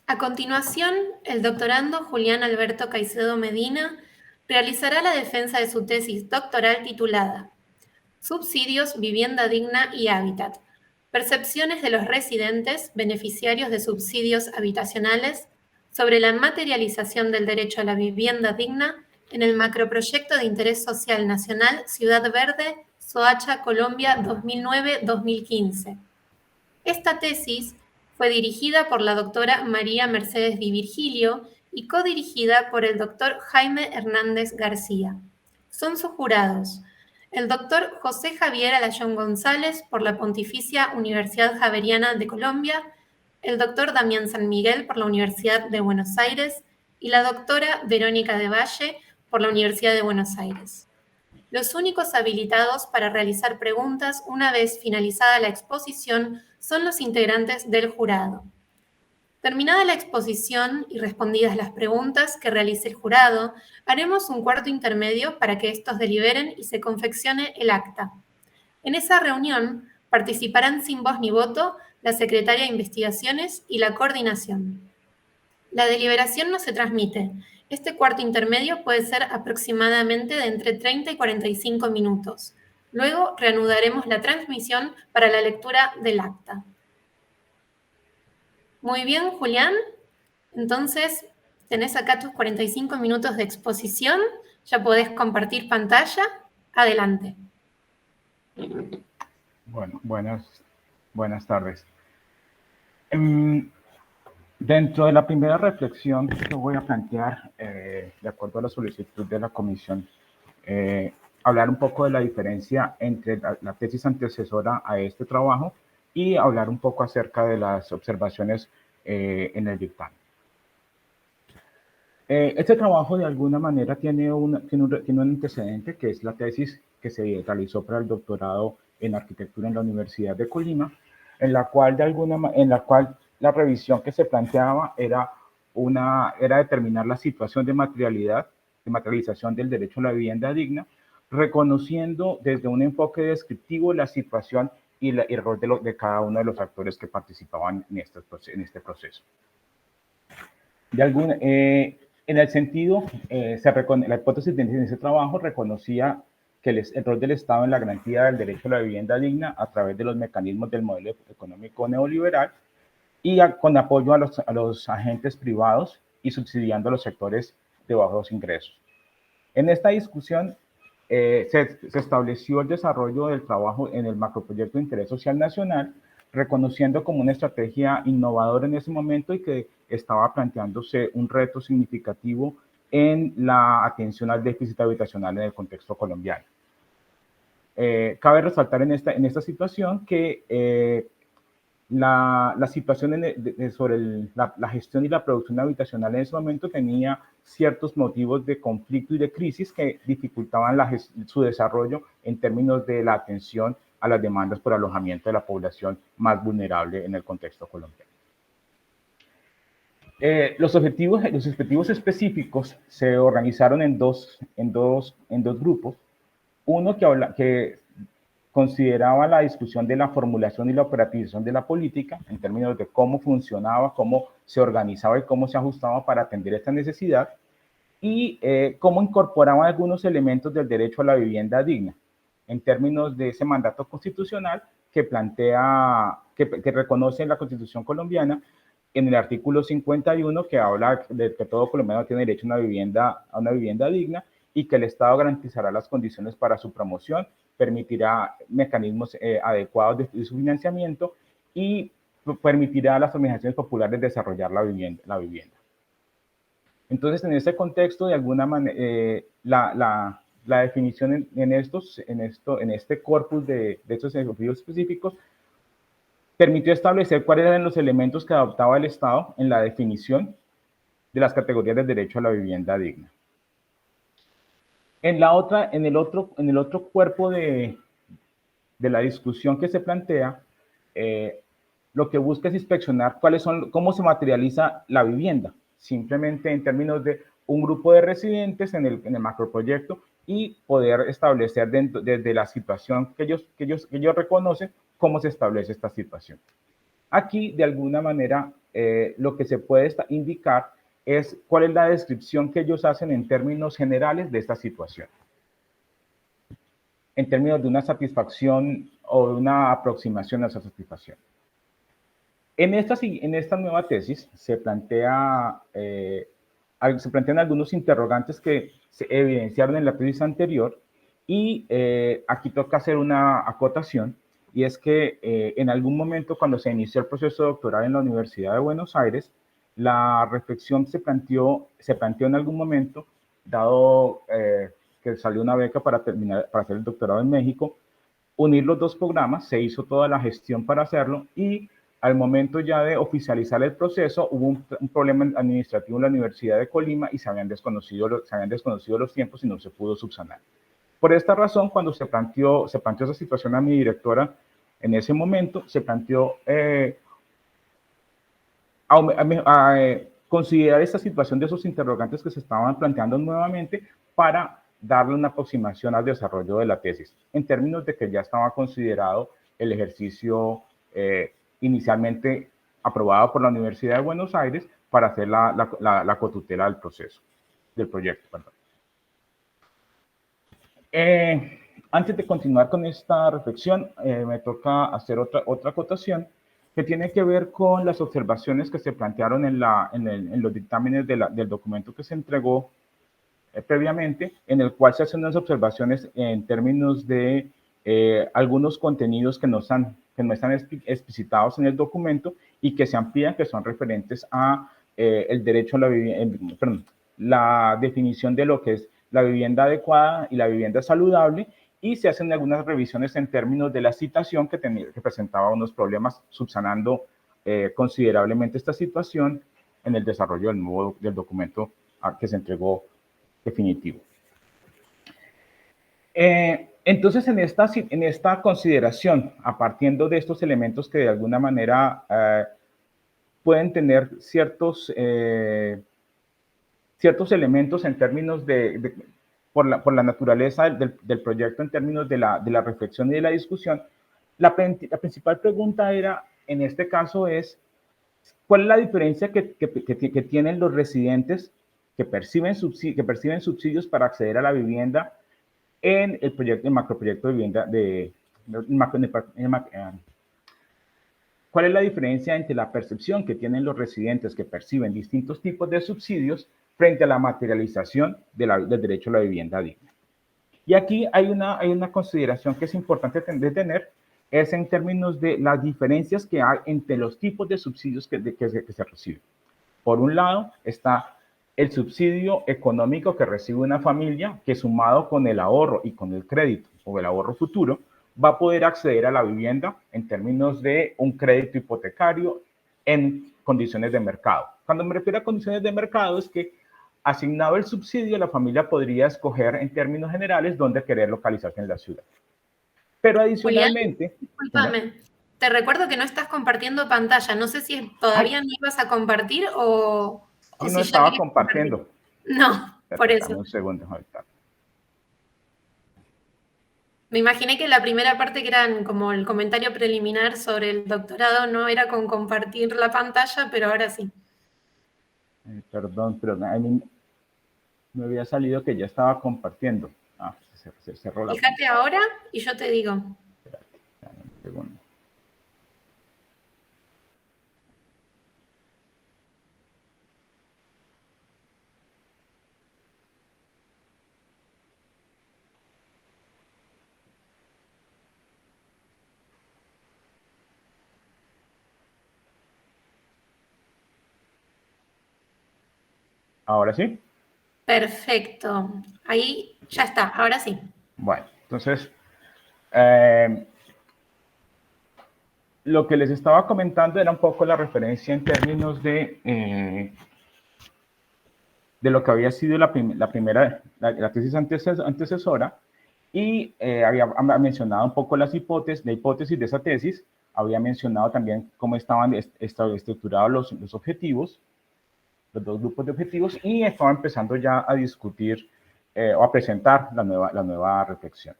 A continuación, el doctorando Julián Alberto Caicedo Medina realizará la defensa de su tesis doctoral titulada Subsidios, vivienda digna y hábitat. Percepciones de los residentes beneficiarios de subsidios habitacionales sobre la materialización del derecho a la vivienda digna en el macroproyecto de interés social nacional Ciudad Verde, Soacha, Colombia 2009-2015. Esta tesis fue dirigida por la doctora María Mercedes Di Virgilio y codirigida por el doctor Jaime Hernández García. Son sus jurados el doctor José Javier Alayón González por la Pontificia Universidad Javeriana de Colombia, el doctor Damián San Miguel por la Universidad de Buenos Aires y la doctora Verónica de Valle por la Universidad de Buenos Aires. Los únicos habilitados para realizar preguntas una vez finalizada la exposición son los integrantes del jurado. Terminada la exposición y respondidas las preguntas que realice el jurado, haremos un cuarto intermedio para que estos deliberen y se confeccione el acta. En esa reunión participarán sin voz ni voto la secretaria de Investigaciones y la coordinación. La deliberación no se transmite. Este cuarto intermedio puede ser aproximadamente de entre 30 y 45 minutos. Luego reanudaremos la transmisión para la lectura del acta. Muy bien, Julián. Entonces, tenés acá tus 45 minutos de exposición. Ya podés compartir pantalla. Adelante. Bueno, buenas tardes. Dentro de la primera reflexión que voy a plantear, de acuerdo a la solicitud de la comisión, hablar un poco de la diferencia entre la tesis antecesora a este trabajo y hablar un poco acerca de las observaciones en el dictamen. Este trabajo de alguna manera tiene un antecedente, que es la tesis que se realizó para el doctorado en arquitectura en la Universidad de Colima, en la cual la revisión que se planteaba era determinar la situación de materialización del derecho a la vivienda digna, reconociendo desde un enfoque descriptivo la situación y el rol de cada uno de los actores que participaban en este proceso. En el sentido, la hipótesis de ese trabajo reconocía que el rol del Estado en la garantía del derecho a la vivienda digna a través de los mecanismos del modelo económico neoliberal y con apoyo a los agentes privados y subsidiando a los sectores de bajos ingresos. En esta discusión se estableció el desarrollo del trabajo en el macroproyecto de interés social nacional, reconociendo como una estrategia innovadora en ese momento y que estaba planteándose un reto significativo en la atención al déficit habitacional en el contexto colombiano. Cabe resaltar en esta situación que la situación sobre la gestión y la producción habitacional en ese momento tenía ciertos motivos de conflicto y de crisis que dificultaban su desarrollo en términos de la atención a las demandas por alojamiento de la población más vulnerable en el contexto colombiano. Los objetivos específicos se organizaron en dos grupos. Uno que consideraba la discusión de la formulación y la operativización de la política en términos de cómo funcionaba, cómo se organizaba y cómo se ajustaba para atender esta necesidad, y cómo incorporaba algunos elementos del derecho a la vivienda digna en términos de ese mandato constitucional que reconoce la Constitución colombiana en el artículo 51, que habla de que todo colombiano tiene derecho a una vivienda digna y que el Estado garantizará las condiciones para su promoción, permitirá mecanismos adecuados de su financiamiento y permitirá a las organizaciones populares desarrollar la vivienda. Entonces, en ese contexto, de alguna manera, la definición en este corpus de estos objetivos específicos permitió establecer cuáles eran los elementos que adoptaba el Estado en la definición de las categorías del derecho a la vivienda digna. En el otro cuerpo de la discusión que se plantea, lo que busca es inspeccionar cómo se materializa la vivienda, simplemente en términos de un grupo de residentes en el macroproyecto y poder establecer desde la situación que ellos reconocen cómo se establece esta situación. Aquí, de alguna manera, lo que se puede indicar es cuál es la descripción que ellos hacen en términos generales de esta situación, en términos de una satisfacción o de una aproximación a esa satisfacción. En esta nueva tesis se plantean algunos interrogantes que se evidenciaron en la tesis anterior y aquí toca hacer una acotación, y es que en algún momento cuando se inició el proceso doctoral en la Universidad de Buenos Aires, la reflexión se planteó en algún momento, dado que salió una beca para hacer el doctorado en México, unir los dos programas. Se hizo toda la gestión para hacerlo y al momento ya de oficializar el proceso hubo un problema administrativo en la Universidad de Colima y se habían desconocido los tiempos y no se pudo subsanar. Por esta razón, cuando se planteó esa situación a mi directora en ese momento, se planteó considerar esta situación de esos interrogantes que se estaban planteando nuevamente para darle una aproximación al desarrollo de la tesis, en términos de que ya estaba considerado el ejercicio inicialmente aprobado por la Universidad de Buenos Aires para hacer la cotutela del proceso, del proyecto, perdón. Antes de continuar con esta reflexión, me toca hacer otra acotación que tiene que ver con las observaciones que se plantearon en los dictámenes del documento que se entregó previamente, en el cual se hacen unas observaciones en términos de algunos contenidos que no están explicitados en el documento y que se amplían, que son referentes a el derecho a la vivienda, la definición de lo que es la vivienda adecuada y la vivienda saludable, y se hacen algunas revisiones en términos de la citación que presentaba unos problemas, subsanando considerablemente esta situación en el desarrollo del documento que se entregó definitivo. Entonces, en esta consideración, a partir de estos elementos que de alguna manera pueden tener ciertos elementos en términos por la naturaleza del proyecto, en términos de la reflexión y de la discusión, la principal pregunta era, en este caso, es ¿cuál es la diferencia que tienen los residentes que perciben subsidios para acceder a la vivienda en el macroproyecto de vivienda ¿cuál es la diferencia entre la percepción que tienen los residentes que perciben distintos tipos de subsidios frente a la materialización del derecho a la vivienda digna? Y aquí hay una consideración que es importante tener, es en términos de las diferencias que hay entre los tipos de subsidios que se reciben. Por un lado está el subsidio económico que recibe una familia, que sumado con el ahorro y con el crédito o el ahorro futuro, va a poder acceder a la vivienda en términos de un crédito hipotecario en condiciones de mercado. Cuando me refiero a condiciones de mercado es que, asignado el subsidio, la familia podría escoger en términos generales dónde querer localizarse en la ciudad. Pero adicionalmente... Julián, discúlpame, te recuerdo que no estás compartiendo pantalla. No sé si todavía no ibas a compartir o y si no ya estaba quieres compartiendo. Compartir. No, por eso. Un segundo, ahorita. Me imaginé que la primera parte, que era como el comentario preliminar sobre el doctorado, no era con compartir la pantalla, pero ahora sí. Perdón, pero a mí me había salido que ya estaba compartiendo. Se cerró la pantalla. Fíjate ahora y yo te digo. Espérate, un segundo. ¿Ahora sí? Perfecto. Ahí ya está, ahora sí. Bueno, entonces, lo que les estaba comentando era un poco la referencia en términos de lo que había sido la tesis antecesora, y había mencionado un poco la hipótesis de esa tesis, había mencionado también cómo estaban estructurados los objetivos, los dos grupos de objetivos, y estaba empezando ya a discutir o a presentar la nueva reflexión.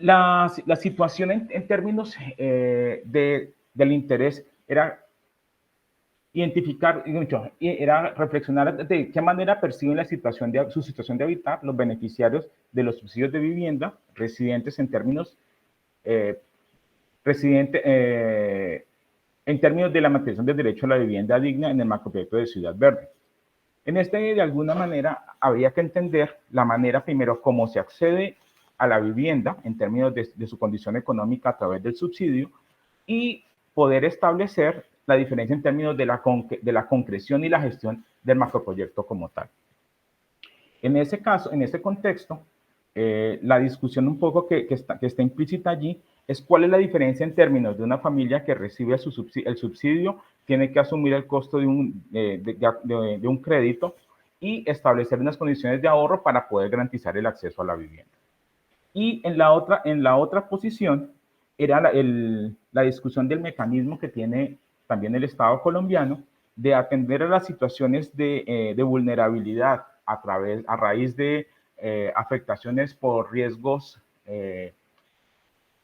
La situación en términos del interés era identificar, era reflexionar de qué manera perciben su situación de habitar los beneficiarios de los subsidios de vivienda residentes en términos eh, en términos de la materialización del derecho a la vivienda digna en el macroproyecto de Ciudad Verde. En este, de alguna manera, habría que entender la manera, primero, cómo se accede a la vivienda en términos de su condición económica a través del subsidio y poder establecer la diferencia en términos de la concreción y la gestión del macroproyecto como tal. En ese caso, en ese contexto, la discusión un poco que está implícita allí es cuál es la diferencia en términos de una familia que recibe el subsidio, tiene que asumir el costo de un crédito y establecer unas condiciones de ahorro para poder garantizar el acceso a la vivienda. Y en la otra posición era la discusión del mecanismo que tiene también el Estado colombiano de atender a las situaciones de vulnerabilidad a raíz de afectaciones por riesgos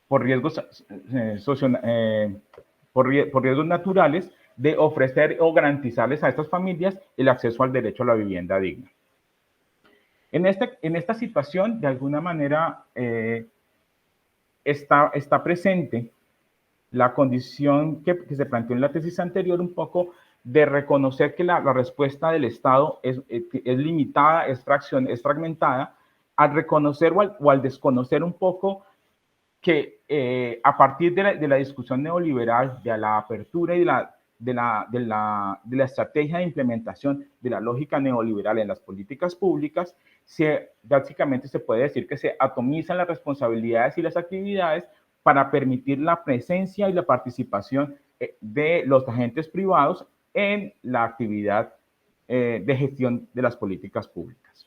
por riesgos, por riesgos naturales, de ofrecer o garantizarles a estas familias el acceso al derecho a la vivienda digna. En esta situación, de alguna manera, está presente la condición que se planteó en la tesis anterior, un poco de reconocer que la respuesta del Estado es limitada, es fragmentada, al reconocer o al desconocer un poco que a partir de la discusión neoliberal, de la apertura y de la estrategia de implementación de la lógica neoliberal en las políticas públicas, básicamente se puede decir que se atomizan las responsabilidades y las actividades para permitir la presencia y la participación de los agentes privados en la actividad de gestión de las políticas públicas.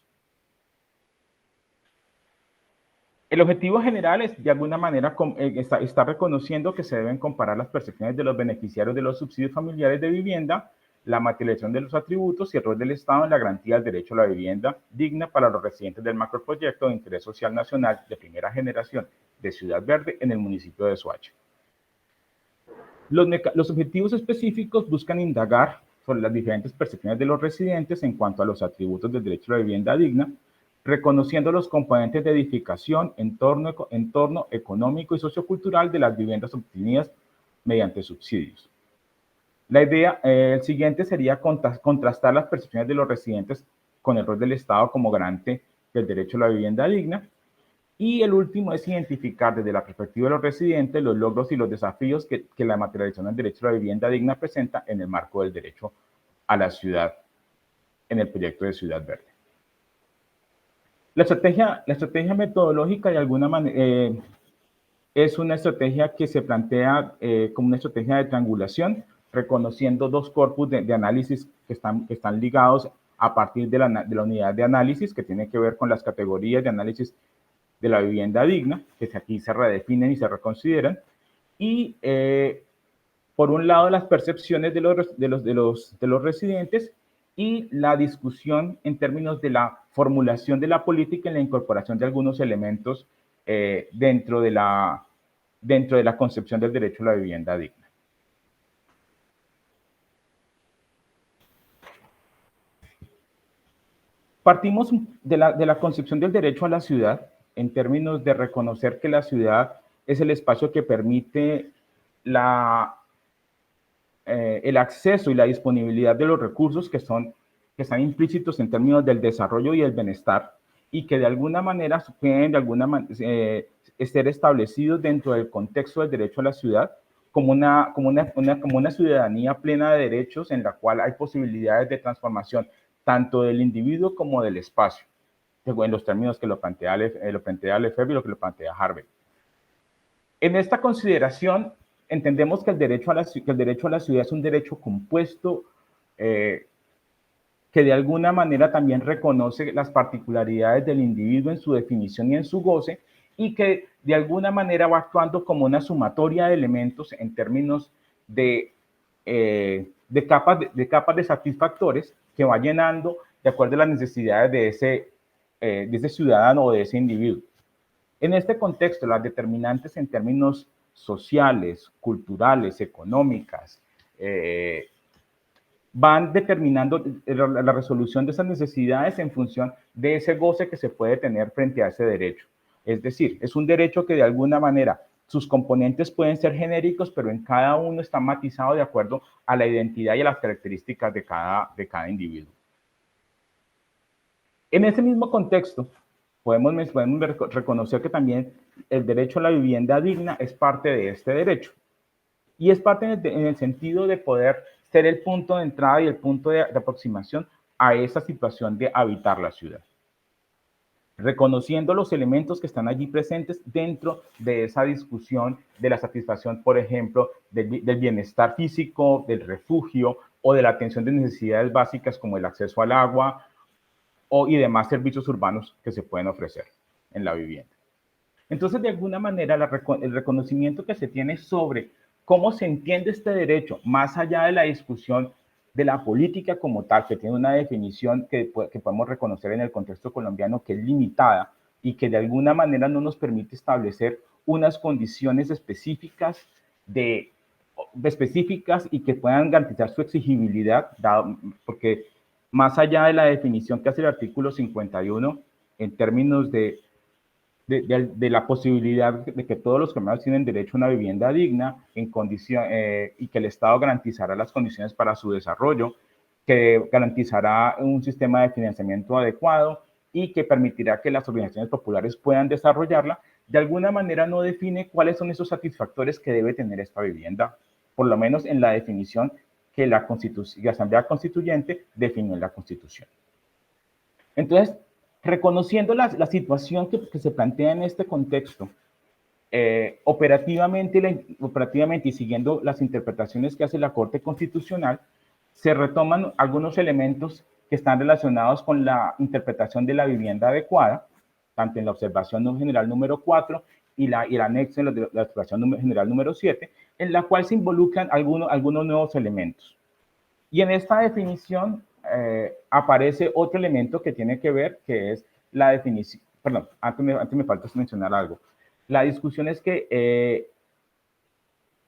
El objetivo general es, de alguna manera, está reconociendo que se deben comparar las percepciones de los beneficiarios de los subsidios familiares de vivienda, la materialización de los atributos y el rol del Estado en la garantía del derecho a la vivienda digna para los residentes del macroproyecto de interés social nacional de primera generación de Ciudad Verde en el municipio de Soacha. Los objetivos específicos buscan indagar sobre las diferentes percepciones de los residentes en cuanto a los atributos del derecho a la vivienda digna, reconociendo los componentes de edificación, entorno económico y sociocultural de las viviendas obtenidas mediante subsidios. La idea, el siguiente sería contrastar las percepciones de los residentes con el rol del Estado como garante del derecho a la vivienda digna. Y el último es identificar desde la perspectiva de los residentes los logros y los desafíos que la materialización del derecho a la vivienda digna presenta en el marco del derecho a la ciudad, en el proyecto de Ciudad Verde. La estrategia metodológica, de alguna manera, es una estrategia que se plantea como una estrategia de triangulación, reconociendo dos corpus de análisis que están ligados a partir de la unidad de análisis, que tiene que ver con las categorías de análisis de la vivienda digna, que aquí se redefinen y se reconsideran, y por un lado las percepciones de los residentes y la discusión en términos de la formulación de la política y la incorporación de algunos elementos dentro de la concepción del derecho a la vivienda digna. Partimos de la concepción del derecho a la ciudad en términos de reconocer que la ciudad es el espacio que permite el acceso y la disponibilidad de los recursos que están implícitos en términos del desarrollo y el bienestar, y que de alguna manera pueden ser establecidos dentro del contexto del derecho a la ciudad como una ciudadanía plena de derechos en la cual hay posibilidades de transformación tanto del individuo como del espacio, en los términos que lo plantea Lefebvre y lo que lo plantea Harvey. En esta consideración, entendemos que el derecho a la ciudad es un derecho compuesto que de alguna manera también reconoce las particularidades del individuo en su definición y en su goce, y que de alguna manera va actuando como una sumatoria de elementos en términos de capas de satisfactores que va llenando de acuerdo a las necesidades de ese ciudadano o de ese individuo. En este contexto, las determinantes en términos sociales, culturales, económicas, van determinando la resolución de esas necesidades en función de ese goce que se puede tener frente a ese derecho. Es decir, es un derecho que de alguna manera sus componentes pueden ser genéricos, pero en cada uno está matizado de acuerdo a la identidad y a las características de cada individuo. En ese mismo contexto, podemos reconocer que también el derecho a la vivienda digna es parte de este derecho. Y es parte en el sentido de poder ser el punto de entrada y el punto de aproximación a esa situación de habitar la ciudad. Reconociendo los elementos que están allí presentes dentro de esa discusión de la satisfacción, por ejemplo, del bienestar físico, del refugio o de la atención de necesidades básicas como el acceso al agua y demás servicios urbanos que se pueden ofrecer en la vivienda. Entonces, de alguna manera, el reconocimiento que se tiene sobre cómo se entiende este derecho, más allá de la discusión de la política como tal, que tiene una definición que podemos reconocer en el contexto colombiano que es limitada y que de alguna manera no nos permite establecer unas condiciones específicas y que puedan garantizar su exigibilidad, porque más allá de la definición que hace el artículo 51 en términos de la posibilidad de que todos los colombianos tienen derecho a una vivienda digna y que el Estado garantizará las condiciones para su desarrollo, que garantizará un sistema de financiamiento adecuado y que permitirá que las organizaciones populares puedan desarrollarla, de alguna manera no define cuáles son esos satisfactores que debe tener esta vivienda, por lo menos en la definición que la Asamblea Constituyente definió en la Constitución. Entonces, reconociendo la situación que se plantea en este contexto, operativamente y siguiendo las interpretaciones que hace la Corte Constitucional, se retoman algunos elementos que están relacionados con la interpretación de la vivienda adecuada, tanto en la observación general número 4 y el anexo en la observación general número 7, en la cual se involucran algunos nuevos elementos. Y en esta definición aparece otro elemento que tiene que ver, que es la definición, perdón, antes me falta mencionar algo. La discusión es que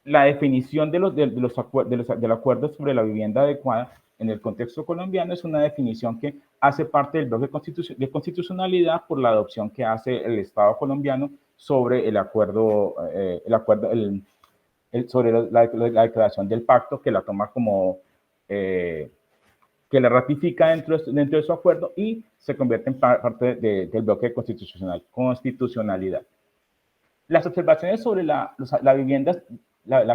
la definición del acuerdo sobre la vivienda adecuada en el contexto colombiano es una definición que hace parte del bloque de constitucionalidad por la adopción que hace el Estado colombiano sobre el acuerdo, sobre la declaración del pacto, que la toma como que la ratifica dentro de su acuerdo y se convierte en parte del bloque de constitucionalidad. Las observaciones sobre la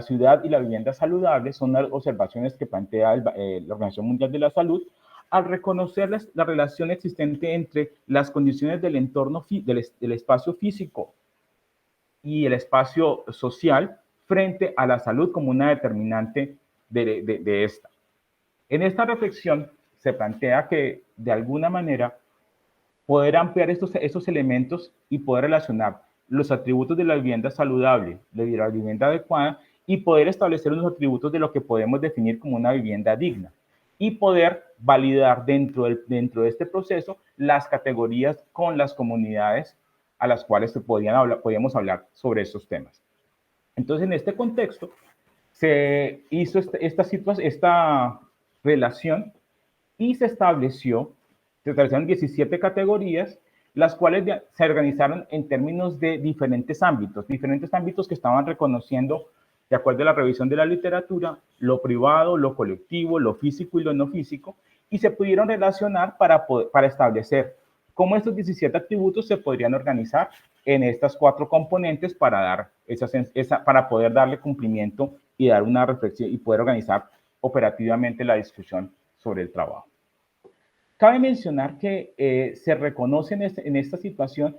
ciudad y la vivienda saludable son las observaciones que plantea la Organización Mundial de la Salud al reconocer la relación existente entre las condiciones del entorno, del espacio físico y el espacio social frente a la salud como una determinante de esta. En esta reflexión se plantea que, de alguna manera, poder ampliar estos elementos y poder relacionar los atributos de la vivienda saludable, de la vivienda adecuada, y poder establecer unos atributos de lo que podemos definir como una vivienda digna, y poder validar dentro de este proceso las categorías con las comunidades a las cuales podíamos hablar sobre estos temas. Entonces, en este contexto, se hizo esta relación y se establecieron 17 categorías, las cuales se organizaron en términos de diferentes ámbitos que estaban reconociendo, de acuerdo a la revisión de la literatura, lo privado, lo colectivo, lo físico y lo no físico, y se pudieron relacionar para establecer cómo estos 17 atributos se podrían organizar en estas 4 componentes para poder darle cumplimiento y dar una reflexión y poder organizar operativamente la discusión sobre el trabajo. Cabe mencionar que se reconoce en esta situación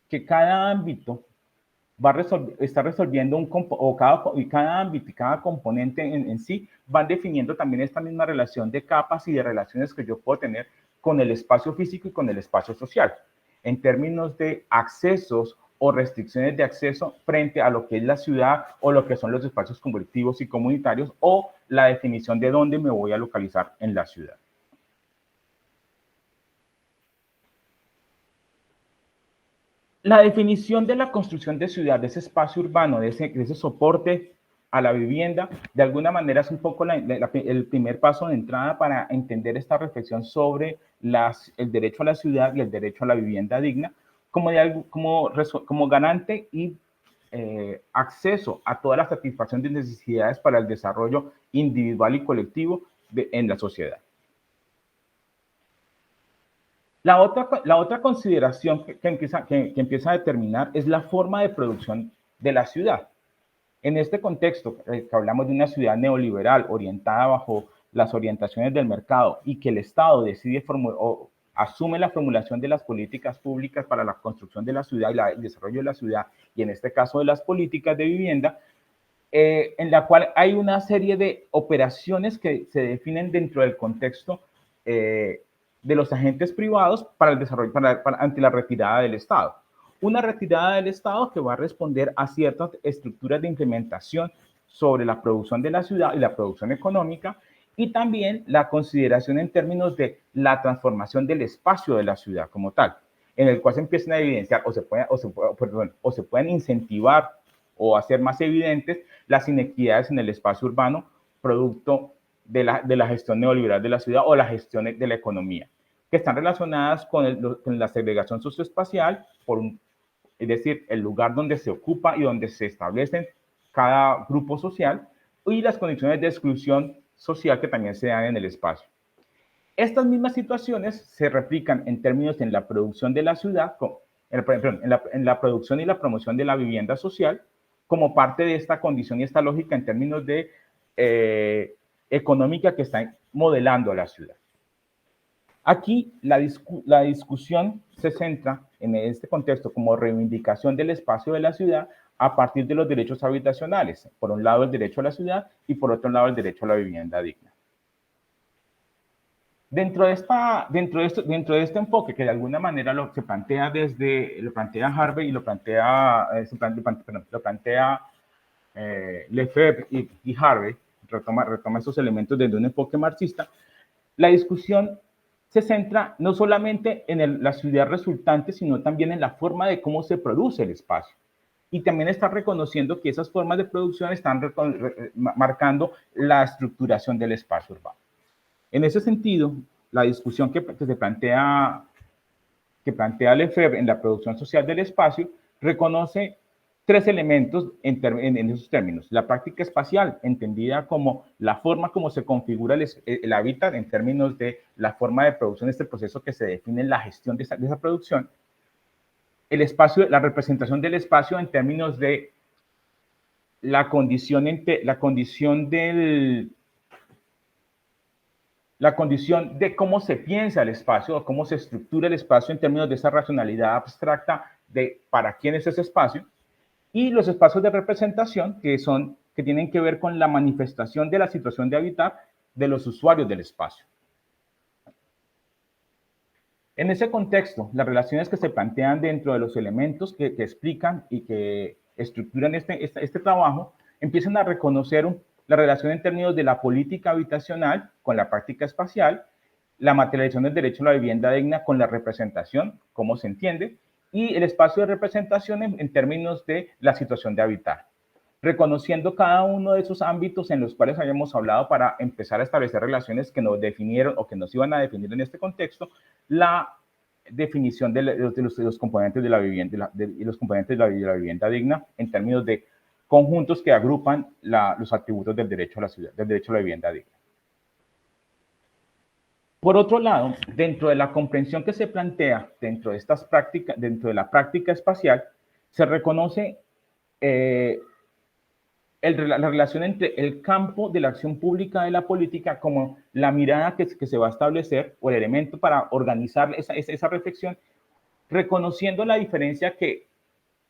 que cada ámbito está resolviendo cada ámbito y cada componente en sí van definiendo también esta misma relación de capas y de relaciones que yo puedo tener con el espacio físico y con el espacio social, en términos de accesos o restricciones de acceso frente a lo que es la ciudad o lo que son los espacios colectivos y comunitarios o la definición de dónde me voy a localizar en la ciudad. La definición de la construcción de ciudad, de ese espacio urbano, de ese soporte a la vivienda, de alguna manera es un poco el primer paso de entrada para entender esta reflexión sobre el derecho a la ciudad y el derecho a la vivienda digna como garante y acceso a toda la satisfacción de necesidades para el desarrollo individual y colectivo en la sociedad. La otra consideración que empieza a determinar es la forma de producción de la ciudad. En este contexto, que hablamos de una ciudad neoliberal orientada bajo las orientaciones del mercado y que el Estado decide o asume la formulación de las políticas públicas para la construcción de la ciudad y el desarrollo de la ciudad, y en este caso de las políticas de vivienda, en la cual hay una serie de operaciones que se definen dentro del contexto de los agentes privados para el desarrollo, ante la retirada del Estado. Una retirada del Estado que va a responder a ciertas estructuras de implementación sobre la producción de la ciudad y la producción económica, y también la consideración en términos de la transformación del espacio de la ciudad como tal, en el cual se empiezan a evidenciar o se pueden incentivar o hacer más evidentes las inequidades en el espacio urbano, producto de la gestión neoliberal de la ciudad o la gestión de la economía, que están relacionadas con la segregación socioespacial, es decir, el lugar donde se ocupa y donde se establecen cada grupo social, y las condiciones de exclusión social que también se dan en el espacio. Estas mismas situaciones se replican en términos en la producción de la ciudad, en la producción y la promoción de la vivienda social, como parte de esta condición y esta lógica en términos de económica que está modelando a la ciudad. Aquí la discusión se centra en este contexto como reivindicación del espacio de la ciudad a partir de los derechos habitacionales. Por un lado, el derecho a la ciudad y por otro lado, el derecho a la vivienda digna. Dentro de este enfoque que de alguna manera lo plantea Harvey y lo plantea Lefebvre y Harvey, retoma esos elementos desde un enfoque marxista, la discusión se centra no solamente en la ciudad resultante, sino también en la forma de cómo se produce el espacio. Y también está reconociendo que esas formas de producción están marcando la estructuración del espacio urbano. En ese sentido, la discusión que plantea Lefebvre en la producción social del espacio reconoce tres elementos en esos términos. La práctica espacial, entendida como la forma como se configura el hábitat en términos de la forma de producción de este proceso que se define en la gestión de esa producción. El espacio, la representación del espacio en términos de la condición de cómo se piensa el espacio o cómo se estructura el espacio en términos de esa racionalidad abstracta de para quién es ese espacio, y los espacios de representación que tienen que ver con la manifestación de la situación de habitar de los usuarios del espacio. En ese contexto, las relaciones que se plantean dentro de los elementos que explican y que estructuran este trabajo empiezan a reconocer la relación en términos de la política habitacional con la práctica espacial, la materialización del derecho a la vivienda digna con la representación, cómo se entiende, y el espacio de representación en términos de la situación de habitar, reconociendo cada uno de esos ámbitos en los cuales habíamos hablado para empezar a establecer relaciones que nos definieron o que nos iban a definir en este contexto la definición de los componentes de la vivienda y los componentes de la vivienda digna en términos de conjuntos que agrupan los atributos del derecho a la ciudad, del derecho a la vivienda digna. Por otro lado, dentro de la comprensión que se plantea dentro de estas prácticas, dentro de la práctica espacial, se reconoce la relación entre el campo de la acción pública de la política como la mirada que se va a establecer o el elemento para organizar esa reflexión, reconociendo la diferencia que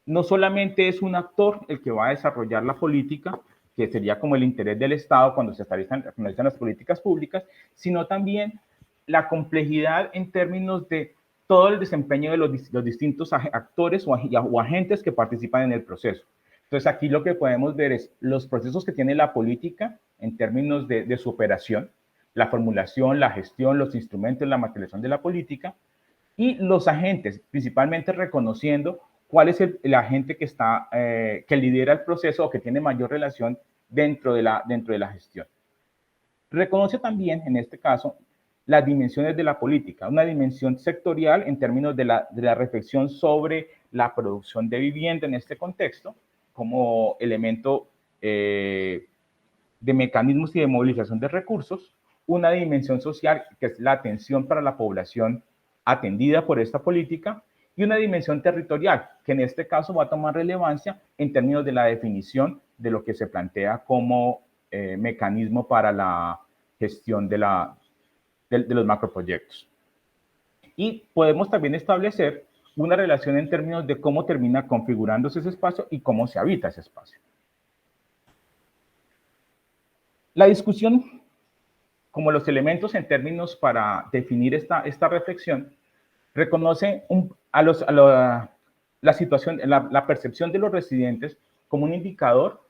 no solamente es un actor el que va a desarrollar la política, que sería como el interés del Estado cuando se establecen las políticas públicas, sino también la complejidad en términos de todo el desempeño de los distintos actores o agentes que participan en el proceso. Entonces, aquí lo que podemos ver es los procesos que tiene la política en términos de su operación, la formulación, la gestión, los instrumentos, la materialización de la política, y los agentes, principalmente reconociendo cuál es el agente que está, que lidera el proceso o que tiene mayor relación dentro de la gestión. Reconoce también, en este caso, las dimensiones de la política, una dimensión sectorial en términos de la reflexión sobre la producción de vivienda en este contexto, como elemento de mecanismos y de movilización de recursos, una dimensión social que es la atención para la población atendida por esta política, y una dimensión territorial, que en este caso va a tomar relevancia en términos de la definición de lo que se plantea como mecanismo para la gestión de los macroproyectos. Y podemos también establecer una relación en términos de cómo termina configurándose ese espacio y cómo se habita ese espacio. La discusión, como los elementos en términos para definir esta reflexión, reconoce la situación, la percepción de los residentes como un indicador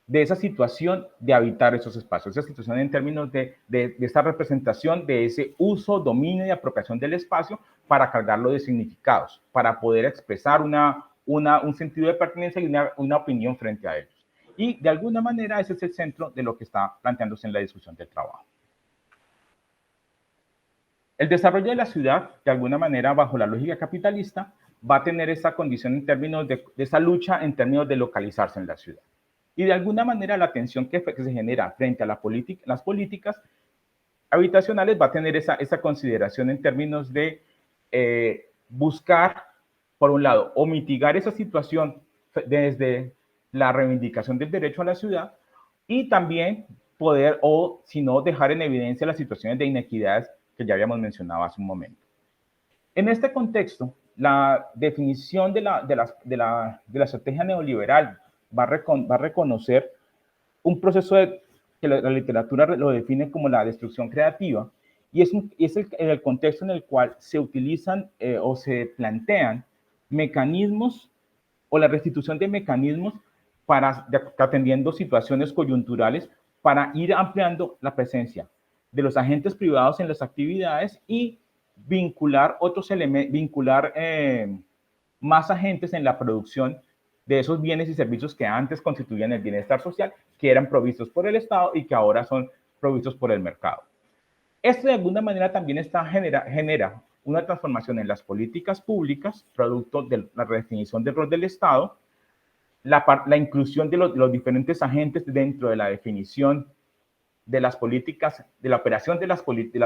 de esa situación de habitar esos espacios, esa situación en términos de esta representación, de ese uso, dominio y apropiación del espacio para cargarlo de significados, para poder expresar un sentido de pertenencia y una opinión frente a ellos. Y de alguna manera ese es el centro de lo que está planteándose en la discusión del trabajo. El desarrollo de la ciudad, de alguna manera, bajo la lógica capitalista, va a tener esa condición en términos de esa lucha en términos de localizarse en la ciudad. Y de alguna manera la tensión que se genera frente a las políticas habitacionales va a tener esa consideración en términos de buscar, por un lado, o mitigar esa situación desde la reivindicación del derecho a la ciudad y también poder, o si no, dejar en evidencia las situaciones de inequidades que ya habíamos mencionado hace un momento. En este contexto, la definición de la estrategia neoliberal va a reconocer un proceso que la literatura lo define como la destrucción creativa, y es el contexto en el cual se utilizan o se plantean mecanismos o la restitución de mecanismos atendiendo situaciones coyunturales para ir ampliando la presencia de los agentes privados en las actividades y vincular otros elementos, más agentes en la producción de esos bienes y servicios que antes constituían el bienestar social, que eran provistos por el Estado y que ahora son provistos por el mercado. Esto de alguna manera también genera una transformación en las políticas públicas, producto de la redefinición del rol del Estado, la inclusión de los diferentes agentes dentro de la definición de las políticas, de la operación de las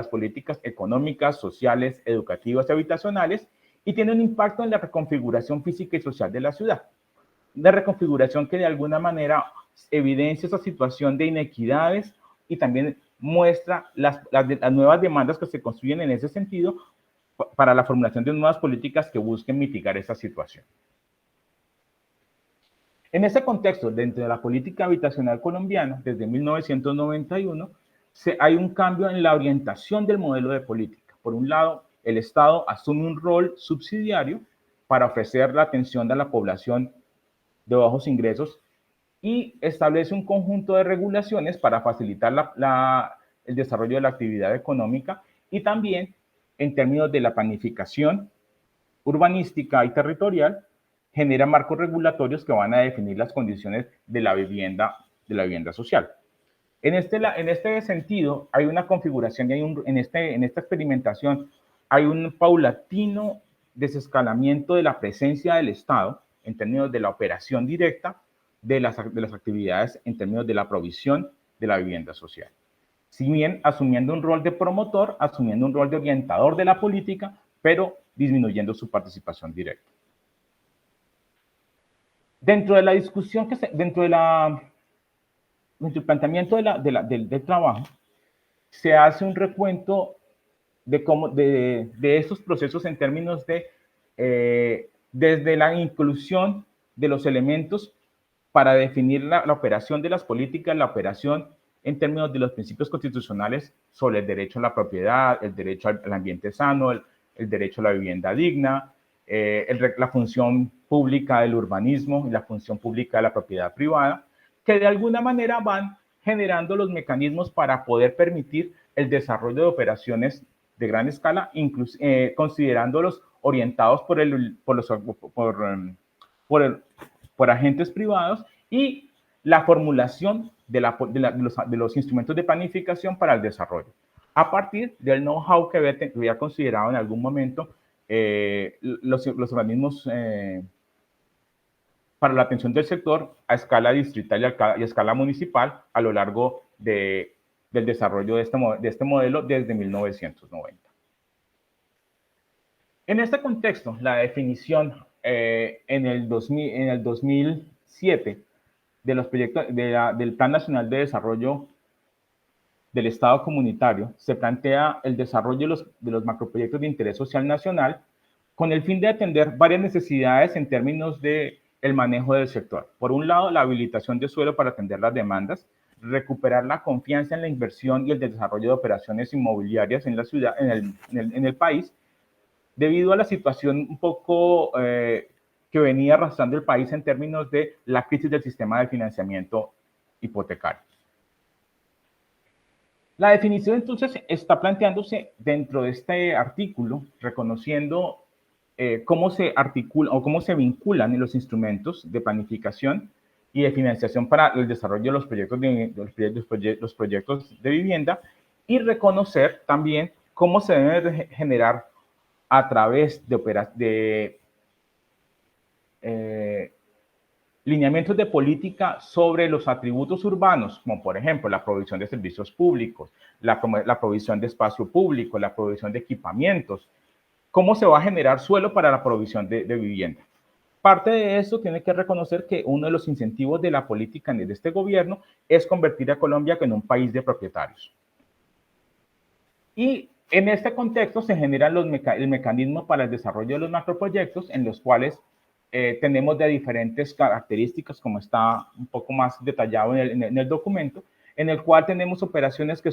políticas económicas, sociales, educativas y habitacionales, y tiene un impacto en la reconfiguración física y social de la ciudad. Una reconfiguración que de alguna manera evidencia esa situación de inequidades y también muestra las nuevas demandas que se construyen en ese sentido para la formulación de nuevas políticas que busquen mitigar esa situación. En ese contexto, dentro de la política habitacional colombiana, desde 1991, hay un cambio en la orientación del modelo de política. Por un lado, el Estado asume un rol subsidiario para ofrecer la atención a la población de bajos ingresos y establece un conjunto de regulaciones para facilitar el desarrollo de la actividad económica y también en términos de la planificación urbanística y territorial, genera marcos regulatorios que van a definir las condiciones de la vivienda social. En este sentido, hay una configuración y en esta experimentación hay un paulatino desescalamiento de la presencia del Estado en términos de la operación directa de las actividades en términos de la provisión de la vivienda social. Si bien asumiendo un rol de promotor, asumiendo un rol de orientador de la política, pero disminuyendo su participación directa. Dentro de la discusión, dentro del planteamiento del trabajo, se hace un recuento de estos procesos en términos de, desde la inclusión de los elementos para definir la operación de las políticas, la operación en términos de los principios constitucionales sobre el derecho a la propiedad, el derecho al ambiente sano, el derecho a la vivienda digna, la función pública del urbanismo y la función pública de la propiedad privada, que de alguna manera van generando los mecanismos para poder permitir el desarrollo de operaciones de gran escala, considerándolos orientados por por agentes privados y la formulación de los instrumentos de planificación para el desarrollo, a partir del know-how que había considerado en algún momento los organismos para la atención del sector a escala distrital y a escala municipal a lo largo del desarrollo de este modelo desde 1990. En este contexto, la definición en el 2007 de los proyectos del Plan Nacional de Desarrollo del Estado Comunitario se plantea el desarrollo de los macroproyectos de interés social nacional con el fin de atender varias necesidades en términos de el manejo del sector. Por un lado, la habilitación de suelo para atender las demandas, recuperar la confianza en la inversión y el desarrollo de operaciones inmobiliarias en la ciudad, en el país, debido a la situación un poco que venía arrastrando el país en términos de la crisis del sistema de financiamiento hipotecario. La definición entonces está planteándose dentro de este artículo, reconociendo cómo se articula o cómo se vinculan los instrumentos de planificación y de financiación para el desarrollo de los proyectos de vivienda y reconocer también cómo se deben generar a través de lineamientos de política sobre los atributos urbanos, como por ejemplo la provisión de servicios públicos, la provisión de espacio público, la provisión de equipamientos, cómo se va a generar suelo para la provisión de vivienda. Parte de eso tiene que reconocer que uno de los incentivos de la política de este gobierno es convertir a Colombia en un país de propietarios. Y en este contexto se generan el mecanismo para el desarrollo de los macroproyectos, en los cuales tenemos de diferentes características, como está un poco más detallado en el documento, en el cual tenemos operaciones que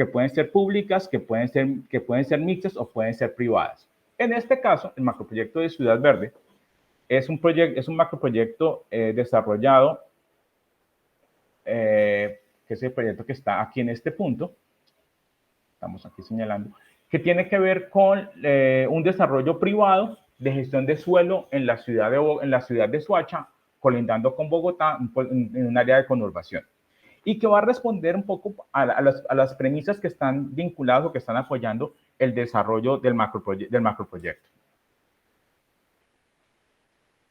pueden ser públicas, que pueden ser mixtas o pueden ser privadas. En este caso, el macroproyecto de Ciudad Verde es un macroproyecto desarrollado, que es el proyecto que está aquí en este punto, estamos aquí señalando, que tiene que ver con un desarrollo privado de gestión de suelo en la ciudad de Soacha, colindando con Bogotá, en un área de conurbación, y que va a responder un poco a las premisas que están vinculadas o que están apoyando el desarrollo del macroproyecto.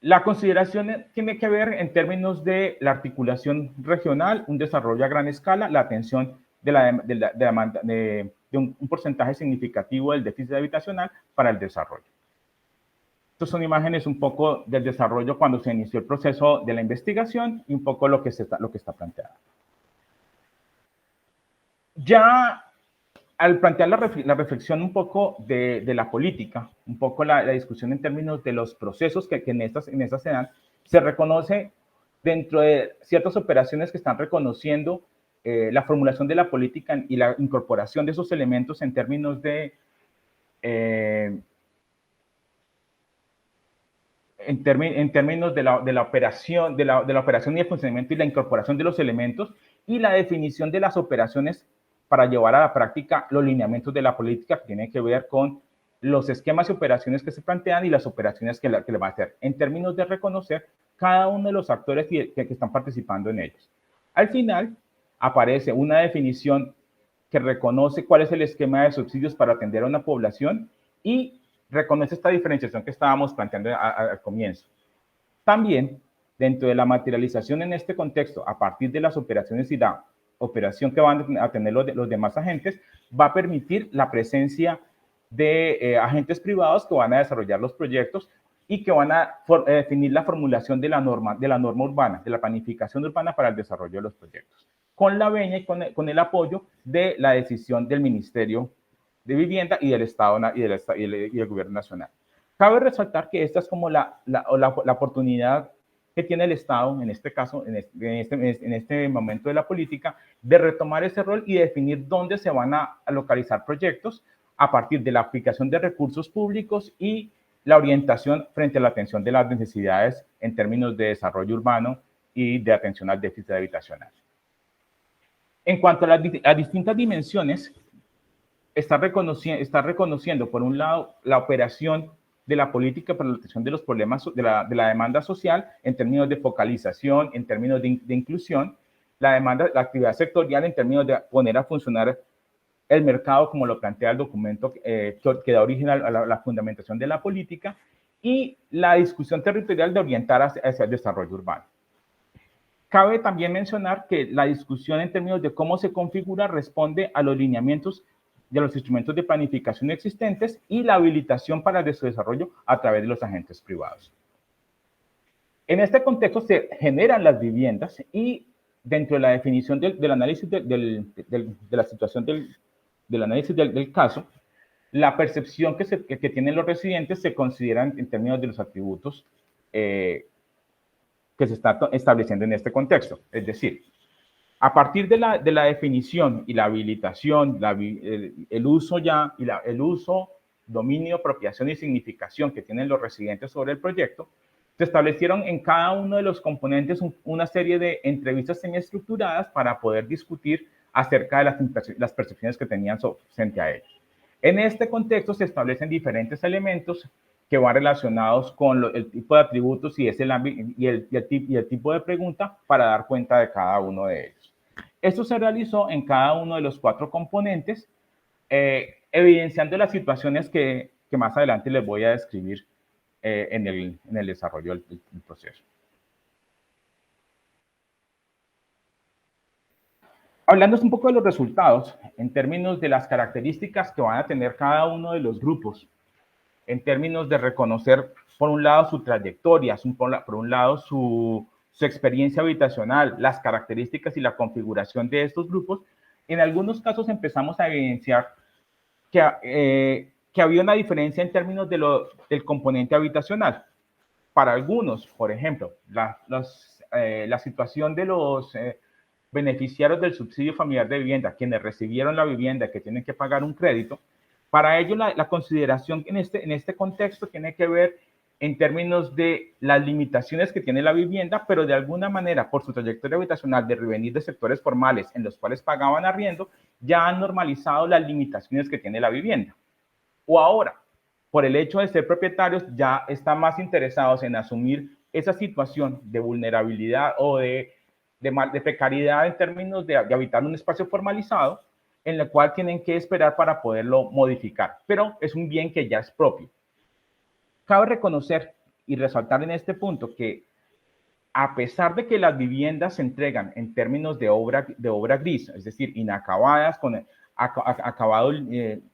La consideración tiene que ver en términos de la articulación regional, un desarrollo a gran escala, la atención de un porcentaje significativo del déficit habitacional para el desarrollo. Estas son imágenes un poco del desarrollo cuando se inició el proceso de la investigación y un poco lo que está planteado. Ya al plantear la reflexión un poco de la política, un poco la discusión en términos de los procesos que en estas se dan, se reconoce dentro de ciertas operaciones que están reconociendo la formulación de la política y la incorporación de esos elementos en términos de la operación y el funcionamiento y la incorporación de los elementos y la definición de las operaciones para llevar a la práctica los lineamientos de la política que tienen que ver con los esquemas y operaciones que se plantean y las operaciones que le va a hacer, en términos de reconocer cada uno de los actores que están participando en ellos. Al final, aparece una definición que reconoce cuál es el esquema de subsidios para atender a una población y reconoce esta diferenciación que estábamos planteando al comienzo. También, dentro de la materialización en este contexto, a partir de las operaciones y la operación que van a tener los demás agentes, va a permitir la presencia de agentes privados que van a desarrollar los proyectos y que van a definir la formulación de la norma urbana, de la planificación urbana para el desarrollo de los proyectos, con la venia y con el apoyo de la decisión del Ministerio de Vivienda y del Estado y del Gobierno Nacional. Cabe resaltar que esta es como la oportunidad que tiene el Estado, en este caso, en este momento de la política, de retomar ese rol y definir dónde se van a localizar proyectos a partir de la aplicación de recursos públicos y la orientación frente a la atención de las necesidades en términos de desarrollo urbano y de atención al déficit habitacional. En cuanto a las distintas dimensiones, está reconociendo, por un lado, la operación de la política para la atención de los problemas de la demanda social en términos de focalización, en términos de inclusión, la actividad sectorial en términos de poner a funcionar el mercado como lo plantea el documento que da origen a la fundamentación de la política, y la discusión territorial de orientar hacia el desarrollo urbano. Cabe también mencionar que la discusión en términos de cómo se configura responde a los lineamientos de los instrumentos de planificación existentes y la habilitación para su desarrollo a través de los agentes privados. En este contexto se generan las viviendas y dentro de la definición del análisis de la situación del análisis del caso, la percepción que tienen los residentes se considera en términos de los atributos que se está estableciendo en este contexto. Es decir, a partir de la definición y la habilitación, el uso, dominio, apropiación y significación que tienen los residentes sobre el proyecto, se establecieron en cada uno de los componentes una serie de entrevistas semiestructuradas para poder discutir acerca de las percepciones que tenían frente a ellos. En este contexto se establecen diferentes elementos que van relacionados con el tipo de atributos y el tipo de pregunta para dar cuenta de cada uno de ellos. Esto se realizó en cada uno de los 4 componentes, evidenciando las situaciones que más adelante les voy a describir en el desarrollo del proceso. Hablando un poco de los resultados, en términos de las características que van a tener cada uno de los grupos, en términos de reconocer, por un lado, su trayectoria, por un lado, su experiencia habitacional, las características y la configuración de estos grupos, en algunos casos empezamos a evidenciar que había una diferencia en términos del componente habitacional. Para algunos, por ejemplo, la situación de los beneficiarios del subsidio familiar de vivienda, quienes recibieron la vivienda, que tienen que pagar un crédito, para ello la consideración en este contexto tiene que ver en términos de las limitaciones que tiene la vivienda, pero de alguna manera, por su trayectoria habitacional de venir de sectores formales en los cuales pagaban arriendo, ya han normalizado las limitaciones que tiene la vivienda. O ahora, por el hecho de ser propietarios, ya están más interesados en asumir esa situación de vulnerabilidad o de precariedad en términos de habitar un espacio formalizado, en el cual tienen que esperar para poderlo modificar, pero es un bien que ya es propio. Cabe reconocer y resaltar en este punto que a pesar de que las viviendas se entregan en términos de obra gris, es decir, inacabadas, con acabados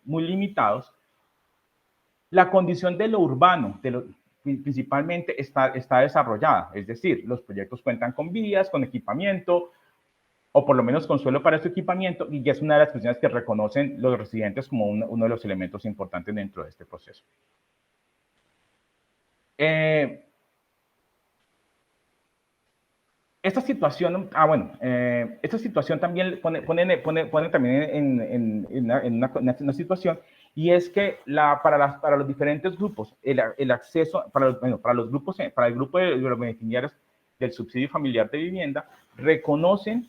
muy limitados, la condición de lo urbano, principalmente está desarrollada, es decir, los proyectos cuentan con vías, con equipamiento, o por lo menos con suelo para su equipamiento, y es una de las cuestiones que reconocen los residentes como uno de los elementos importantes dentro de este proceso. Esta situación, esta situación también pone también en una situación, y es que para los diferentes grupos, el acceso, para el grupo de los beneficiarios del subsidio familiar de vivienda, reconocen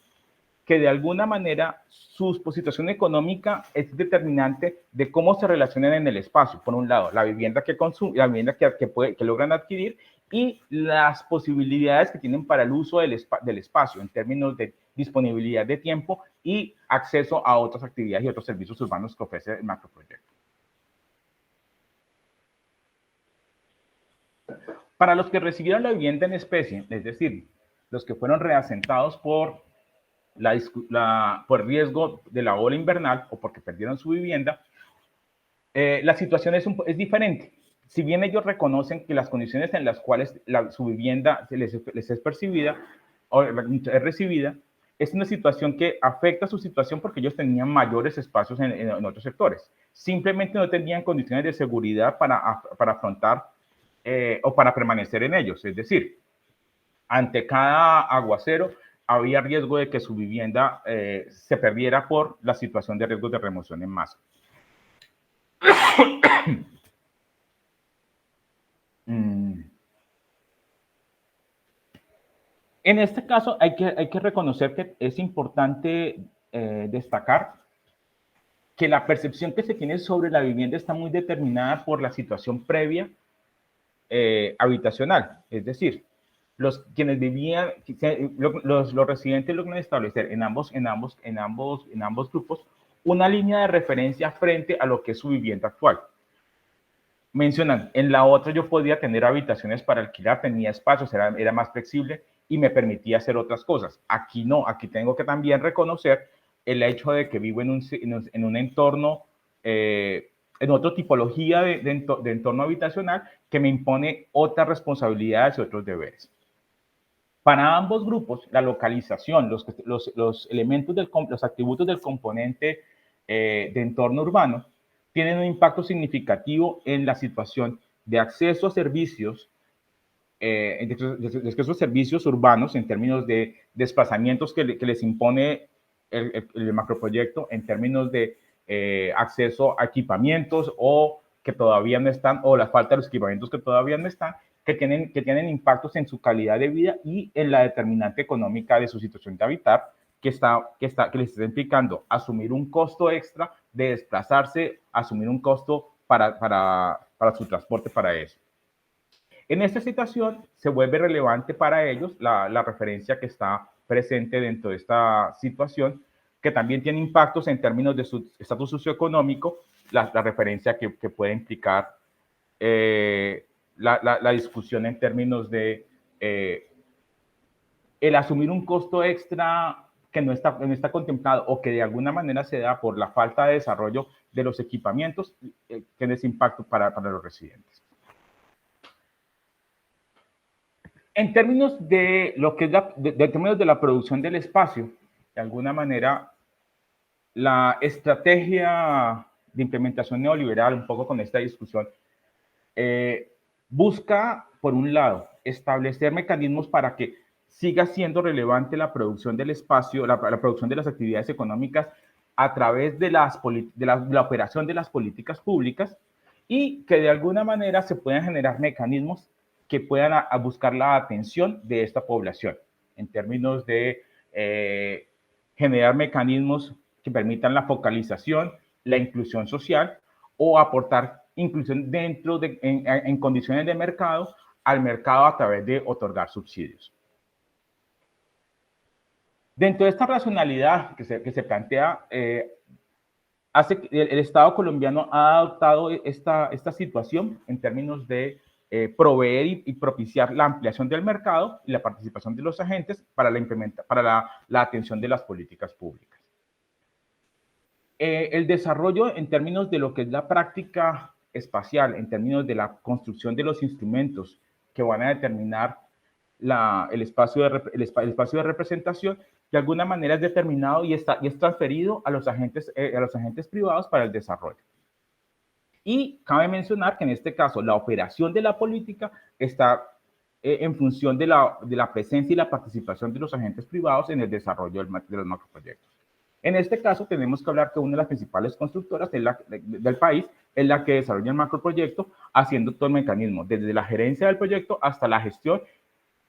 que de alguna manera su situación económica es determinante de cómo se relacionan en el espacio. Por un lado, la vivienda que consumen, la vivienda que logran adquirir, y las posibilidades que tienen para el uso del espacio en términos de disponibilidad de tiempo y acceso a otras actividades y otros servicios urbanos que ofrece el macroproyecto. Para los que recibieron la vivienda en especie, es decir, los que fueron reasentados por riesgo de la ola invernal o porque perdieron su vivienda, la situación es diferente. Si bien ellos reconocen que las condiciones en las cuales su vivienda les es percibida o es recibida, es una situación que afecta su situación porque ellos tenían mayores espacios en otros sectores. Simplemente no tenían condiciones de seguridad para afrontar o para permanecer en ellos. Es decir, ante cada aguacero había riesgo de que su vivienda se perdiera por la situación de riesgo de remoción en masa. En este caso hay que reconocer que es importante destacar que la percepción que se tiene sobre la vivienda está muy determinada por la situación previa habitacional, es decir, quienes vivían, los residentes logran establecer en ambos grupos una línea de referencia frente a lo que es su vivienda actual. Mencionan, en la otra yo podía tener habitaciones para alquilar, tenía espacios, era más flexible y me permitía hacer otras cosas. Aquí no, aquí tengo que también reconocer el hecho de que vivo en un entorno, en otra tipología de entorno habitacional que me impone otras responsabilidades y otros deberes. Para ambos grupos, la localización, los elementos, los atributos del componente de entorno urbano tienen un impacto significativo en la situación de acceso a servicios, de esos servicios urbanos en términos de desplazamientos que les impone el macroproyecto, en términos de acceso a equipamientos o que todavía no están, o la falta de los equipamientos que todavía no están, que tienen impactos en su calidad de vida y en la determinante económica de su situación de habitar, que les está implicando asumir un costo extra de desplazarse, asumir un costo para su transporte para eso. En esta situación se vuelve relevante para ellos la referencia que está presente dentro de esta situación, que también tiene impactos en términos de su estatus socioeconómico, la referencia que puede implicar la discusión en términos de el asumir un costo extra que no está contemplado o que de alguna manera se da por la falta de desarrollo de los equipamientos, tiene ese impacto para los residentes. En términos de lo que es términos de la producción del espacio, de alguna manera, la estrategia de implementación neoliberal, un poco con esta discusión, busca, por un lado, establecer mecanismos para que siga siendo relevante la producción del espacio, la producción de las actividades económicas a través de la operación de las políticas públicas y que de alguna manera se puedan generar mecanismos que puedan a buscar la atención de esta población en términos de generar mecanismos que permitan la focalización, la inclusión social o aportar inclusión en condiciones de mercado al mercado a través de otorgar subsidios. Dentro de esta racionalidad que se plantea, el Estado colombiano ha adoptado esta situación en términos de proveer y propiciar la ampliación del mercado y la participación de los agentes para la atención de las políticas públicas. El desarrollo en términos de lo que es la práctica espacial, en términos de la construcción de los instrumentos que van a determinar el espacio de representación, de alguna manera es determinado y es transferido a los agentes privados para el desarrollo. Y cabe mencionar que en este caso la operación de la política está en función de la presencia y la participación de los agentes privados en el desarrollo de los macroproyectos. En este caso tenemos que hablar que una de las principales constructoras del país es la que desarrolla el macroproyecto, haciendo todo el mecanismo, desde la gerencia del proyecto hasta la gestión,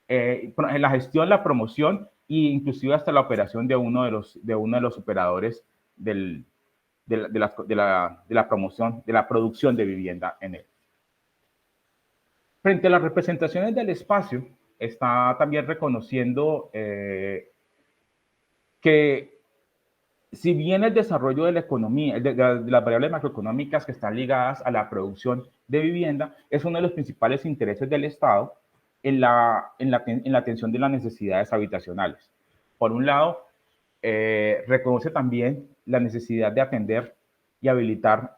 la promoción e inclusive hasta la operación de uno de los operadores de la promoción, de la producción de vivienda en él. Frente a las representaciones del espacio, está también reconociendo que si bien el desarrollo de la economía, de las variables macroeconómicas que están ligadas a la producción de vivienda, es uno de los principales intereses del Estado en la atención de las necesidades habitacionales. Por un lado, reconoce también la necesidad de atender y habilitar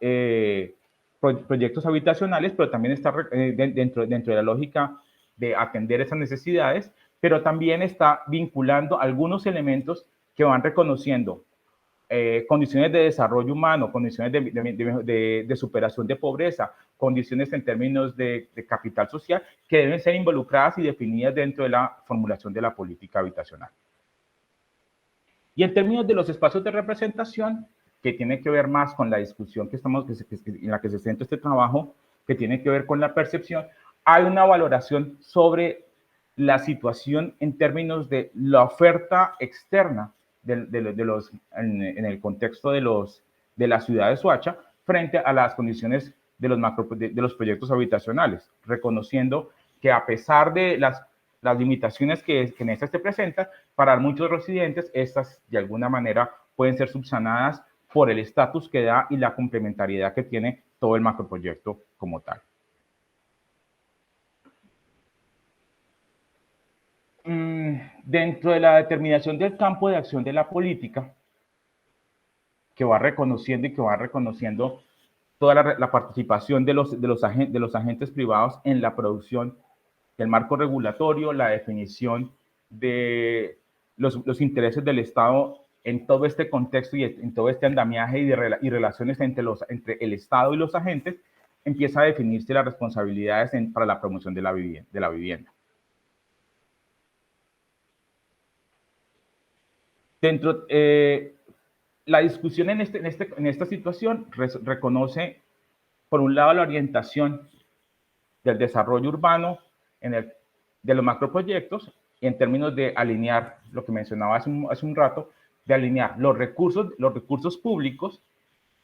proyectos habitacionales, pero también está dentro de la lógica de atender esas necesidades, pero también está vinculando algunos elementos que van reconociendo condiciones de desarrollo humano, condiciones de superación de pobreza, condiciones en términos de capital social que deben ser involucradas y definidas dentro de la formulación de la política habitacional. Y en términos de los espacios de representación, que tiene que ver más con la discusión en la que se centra este trabajo, que tiene que ver con la percepción, hay una valoración sobre la situación en términos de la oferta externa en el contexto de la ciudad de Soacha frente a las condiciones de los proyectos habitacionales, reconociendo que a pesar de las limitaciones que en estas se presentan, para muchos residentes, estas de alguna manera pueden ser subsanadas por el estatus que da y la complementariedad que tiene todo el macroproyecto como tal. Dentro de la determinación del campo de acción de la política, que va reconociendo y que va reconociendo toda la participación de los agentes privados en la producción del marco regulatorio, la definición de los intereses del Estado en todo este contexto y en todo este andamiaje y relaciones entre el Estado y los agentes, empieza a definirse las responsabilidades para la promoción de la vivienda. Dentro, la discusión en esta situación reconoce, por un lado, la orientación del desarrollo urbano de los macroproyectos en términos de alinear, lo que mencionaba hace un rato, de alinear los recursos públicos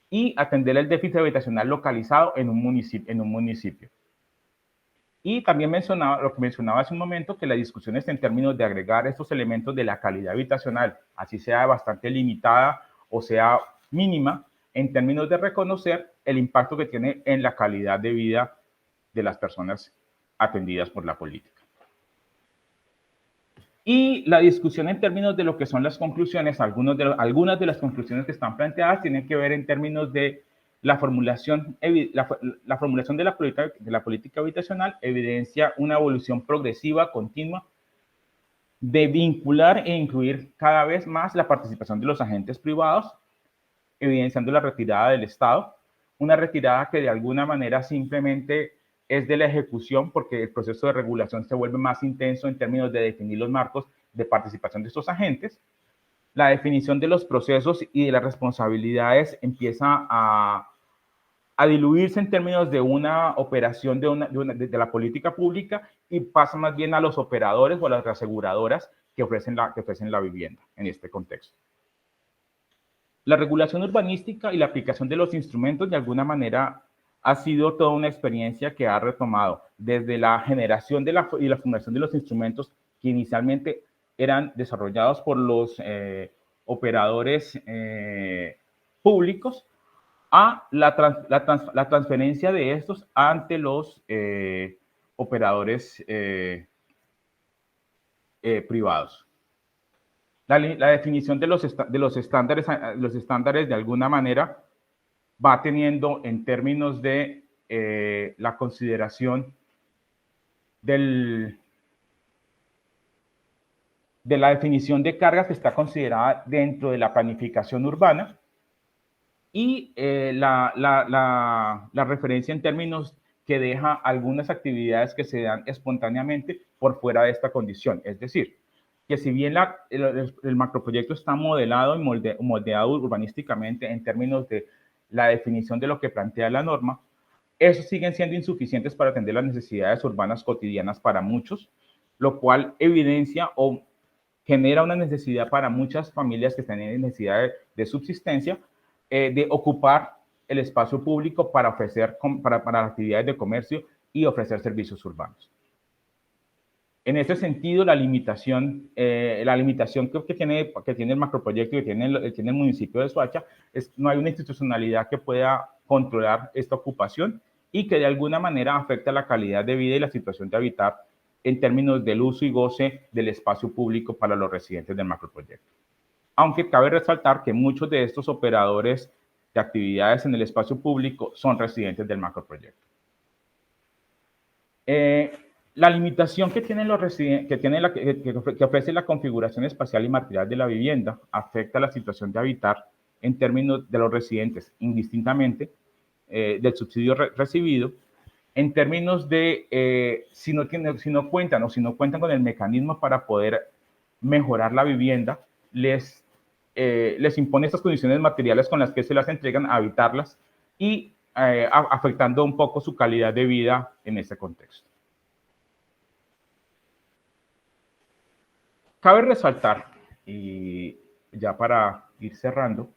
y atender el déficit habitacional localizado en un municipio. Y también lo que mencionaba hace un momento, que la discusión está en términos de agregar estos elementos de la calidad habitacional, así sea bastante limitada o sea mínima, en términos de reconocer el impacto que tiene en la calidad de vida de las personas atendidas por la política. Y la discusión en términos de lo que son las conclusiones, algunas de las conclusiones que están planteadas tienen que ver en términos de la formulación de la política habitacional, evidencia una evolución progresiva, continua, de vincular e incluir cada vez más la participación de los agentes privados, evidenciando la retirada del Estado, una retirada que de alguna manera simplemente es de la ejecución, porque el proceso de regulación se vuelve más intenso en términos de definir los marcos de participación de estos agentes. La definición de los procesos y de las responsabilidades empieza a diluirse en términos de una operación de la política pública y pasa más bien a los operadores o a las aseguradoras que ofrecen la vivienda en este contexto. La regulación urbanística y la aplicación de los instrumentos de alguna manera ha sido toda una experiencia que ha retomado desde la generación y la fundación de los instrumentos que inicialmente eran desarrollados por los operadores públicos a la transferencia de estos ante los operadores privados. La definición de los estándares de alguna manera va teniendo en términos de la consideración de la definición de cargas que está considerada dentro de la planificación urbana y la referencia en términos que deja algunas actividades que se dan espontáneamente por fuera de esta condición. Es decir, que si bien el macroproyecto está modelado y moldeado urbanísticamente en términos de la definición de lo que plantea la norma, esos siguen siendo insuficientes para atender las necesidades urbanas cotidianas para muchos, lo cual evidencia o genera una necesidad para muchas familias que están en necesidad de subsistencia, de ocupar el espacio público para para actividades de comercio y ofrecer servicios urbanos. En ese sentido, la limitación que tiene el macroproyecto y que tiene el municipio de Soacha es no hay una institucionalidad que pueda controlar esta ocupación y que de alguna manera afecta la calidad de vida y la situación de habitar en términos del uso y goce del espacio público para los residentes del macroproyecto. Aunque cabe resaltar que muchos de estos operadores de actividades en el espacio público son residentes del macroproyecto. La limitación que ofrece la configuración espacial y material de la vivienda afecta la situación de habitar en términos de los residentes, indistintamente del subsidio recibido, en términos de si no cuentan con el mecanismo para poder mejorar la vivienda, les impone estas condiciones materiales con las que se las entregan a habitarlas y afectando un poco su calidad de vida en ese contexto. Cabe resaltar, y ya para ir cerrando,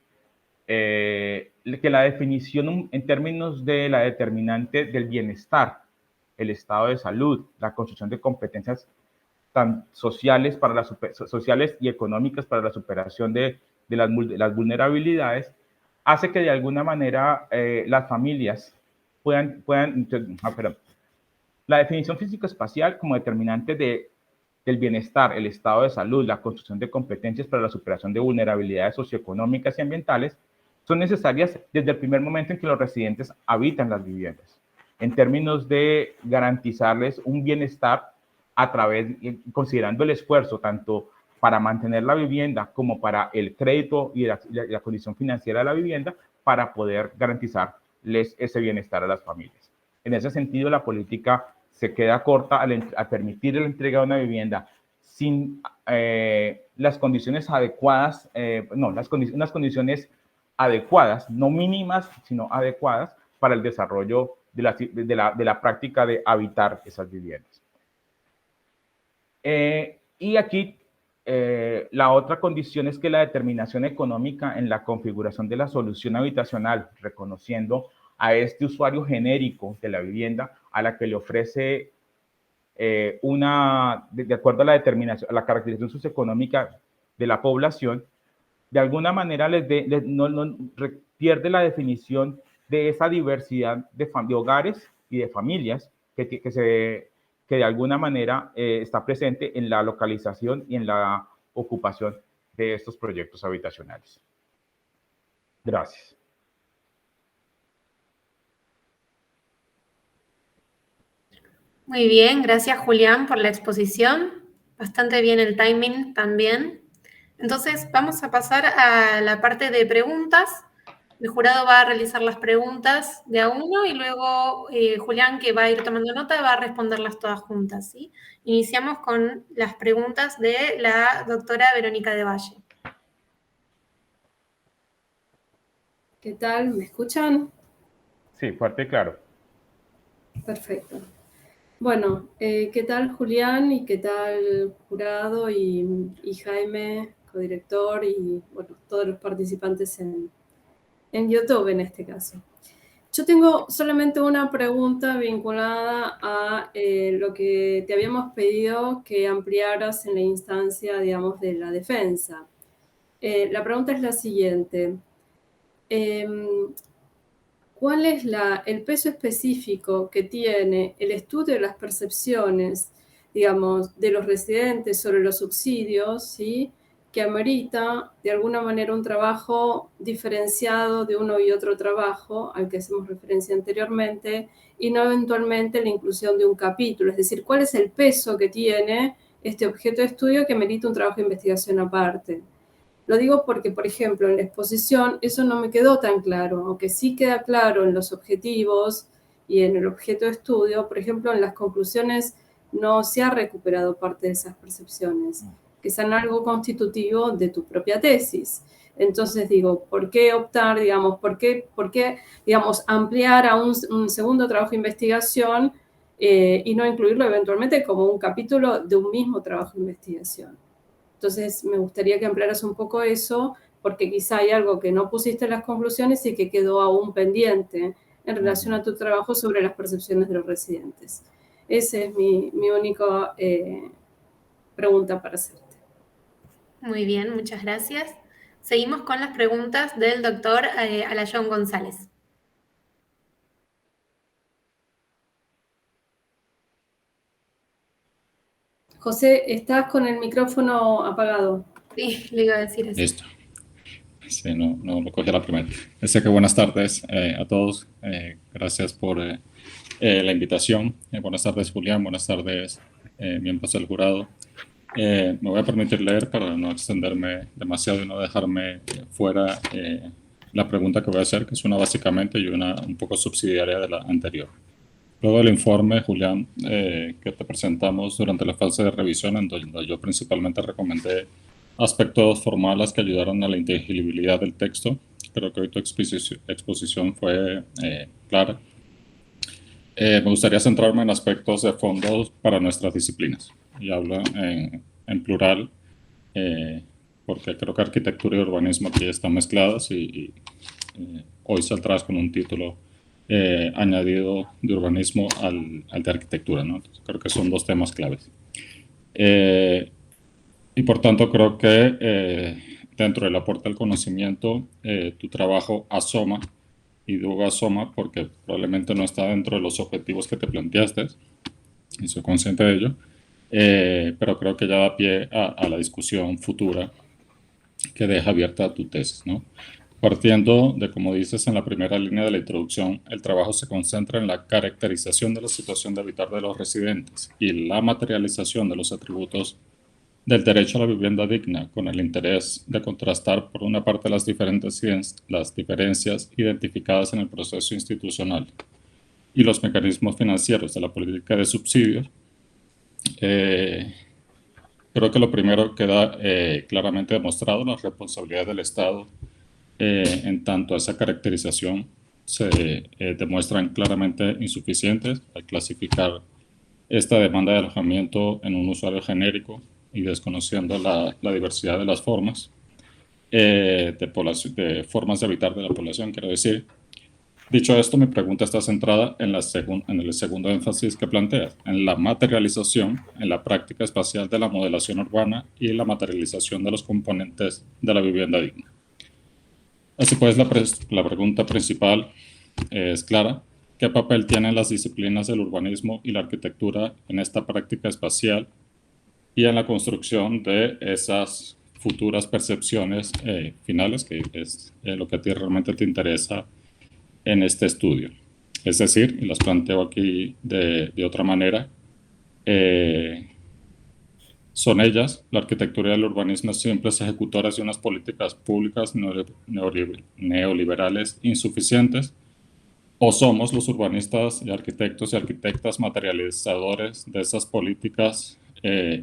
que la definición en términos de la determinante del bienestar, el estado de salud, la construcción de competencias tan sociales, sociales y económicas para la superación de las vulnerabilidades, hace que de alguna manera las familias puedan la definición físico-espacial como determinante del bienestar, el estado de salud, la construcción de competencias para la superación de vulnerabilidades socioeconómicas y ambientales, son necesarias desde el primer momento en que los residentes habitan las viviendas, en términos de garantizarles un bienestar a través, considerando el esfuerzo tanto para mantener la vivienda como para el crédito y la condición financiera de la vivienda, para poder garantizarles ese bienestar a las familias. En ese sentido, la política se queda corta al permitir la entrega de una vivienda sin las condiciones adecuadas, unas condiciones adecuadas, no mínimas, sino adecuadas para el desarrollo de la práctica de habitar esas viviendas. Y aquí la otra condición es que la determinación económica en la configuración de la solución habitacional, reconociendo a este usuario genérico de la vivienda a la que le ofrece de acuerdo a la determinación, a la caracterización socioeconómica de la población, de alguna manera pierde la definición de esa diversidad de hogares y de familias que de alguna manera está presente en la localización y en la ocupación de estos proyectos habitacionales. Gracias. Muy bien, gracias Julián por la exposición. Bastante bien el timing también. Entonces vamos a pasar a la parte de preguntas. El jurado va a realizar las preguntas de a uno y luego Julián, que va a ir tomando nota, va a responderlas todas juntas, ¿sí? Iniciamos con las preguntas de la doctora Verónica de Valle. ¿Qué tal? ¿Me escuchan? Sí, fuerte y claro. Perfecto. Bueno, ¿qué tal Julián y qué tal jurado y Jaime, codirector y bueno, todos los participantes en YouTube en este caso? Yo tengo solamente una pregunta vinculada a lo que te habíamos pedido que ampliaras en la instancia, digamos, de la defensa. La pregunta es la siguiente. ¿Cuál es el peso específico que tiene el estudio de las percepciones, digamos, de los residentes sobre los subsidios, ¿sí?, que amerita de alguna manera un trabajo diferenciado de uno y otro trabajo al que hacemos referencia anteriormente, y no eventualmente la inclusión de un capítulo? Es decir, ¿cuál es el peso que tiene este objeto de estudio que merita un trabajo de investigación aparte? Lo digo porque, por ejemplo, en la exposición eso no me quedó tan claro, aunque sí queda claro en los objetivos y en el objeto de estudio. Por ejemplo, en las conclusiones no se ha recuperado parte de esas percepciones, que sean algo constitutivo de tu propia tesis. Entonces digo, ¿por qué optar, digamos, por qué digamos, ampliar a un segundo trabajo de investigación y no incluirlo eventualmente como un capítulo de un mismo trabajo de investigación? Entonces, me gustaría que ampliaras un poco eso, porque quizá hay algo que no pusiste en las conclusiones y que quedó aún pendiente en relación a tu trabajo sobre las percepciones de los residentes. Esa es mi única pregunta para hacerte. Muy bien, muchas gracias. Seguimos con las preguntas del doctor Alayón González. José, estás con el micrófono apagado. Sí, le iba a decir eso. Listo. Sí, no lo cogí a la primera. Que buenas tardes a todos. Gracias por la invitación. Buenas tardes, Julián. Buenas tardes, miembros del jurado. Me voy a permitir leer para no extenderme demasiado y no dejarme fuera la pregunta que voy a hacer, que es una básicamente y una un poco subsidiaria de la anterior. Luego del informe, Julián, que te presentamos durante la fase de revisión, en donde yo principalmente recomendé aspectos formales que ayudaron a la inteligibilidad del texto. Creo que hoy tu exposición fue clara. Me gustaría centrarme en aspectos de fondo para nuestras disciplinas. Y hablo en plural, porque creo que arquitectura y urbanismo aquí están mezcladas y hoy saldrás con un título añadido de urbanismo al de arquitectura, ¿no? Entonces, creo que son dos temas claves. Y por tanto creo que dentro del aporte al conocimiento tu trabajo asoma, y digo asoma porque probablemente no está dentro de los objetivos que te planteaste, y soy consciente de ello, pero creo que ya da pie a la discusión futura que deja abierta tu tesis, ¿no? Partiendo de, como dices en la primera línea de la introducción, el trabajo se concentra en la caracterización de la situación de habitar de los residentes y la materialización de los atributos del derecho a la vivienda digna, con el interés de contrastar, por una parte, las diferencias identificadas en el proceso institucional y los mecanismos financieros de la política de subsidios. Creo que lo primero queda claramente demostrado, la responsabilidad del Estado en tanto a esa caracterización se demuestran claramente insuficientes al clasificar esta demanda de alojamiento en un usuario genérico y desconociendo la diversidad de las formas de formas de habitar de la población, quiero decir. Dicho esto, mi pregunta está centrada en el segundo énfasis que planteas, en la materialización, en la práctica espacial de la modelación urbana y la materialización de los componentes de la vivienda digna. Así pues, la pregunta principal es clara. ¿Qué papel tienen las disciplinas del urbanismo y la arquitectura en esta práctica espacial y en la construcción de esas futuras percepciones finales, que es lo que a ti realmente te interesa en este estudio? Es decir, y las planteo aquí de otra manera, son ellas, la arquitectura y el urbanismo, simples ejecutoras de unas políticas públicas neoliberales insuficientes, o somos los urbanistas y arquitectos y arquitectas materializadores de esas políticas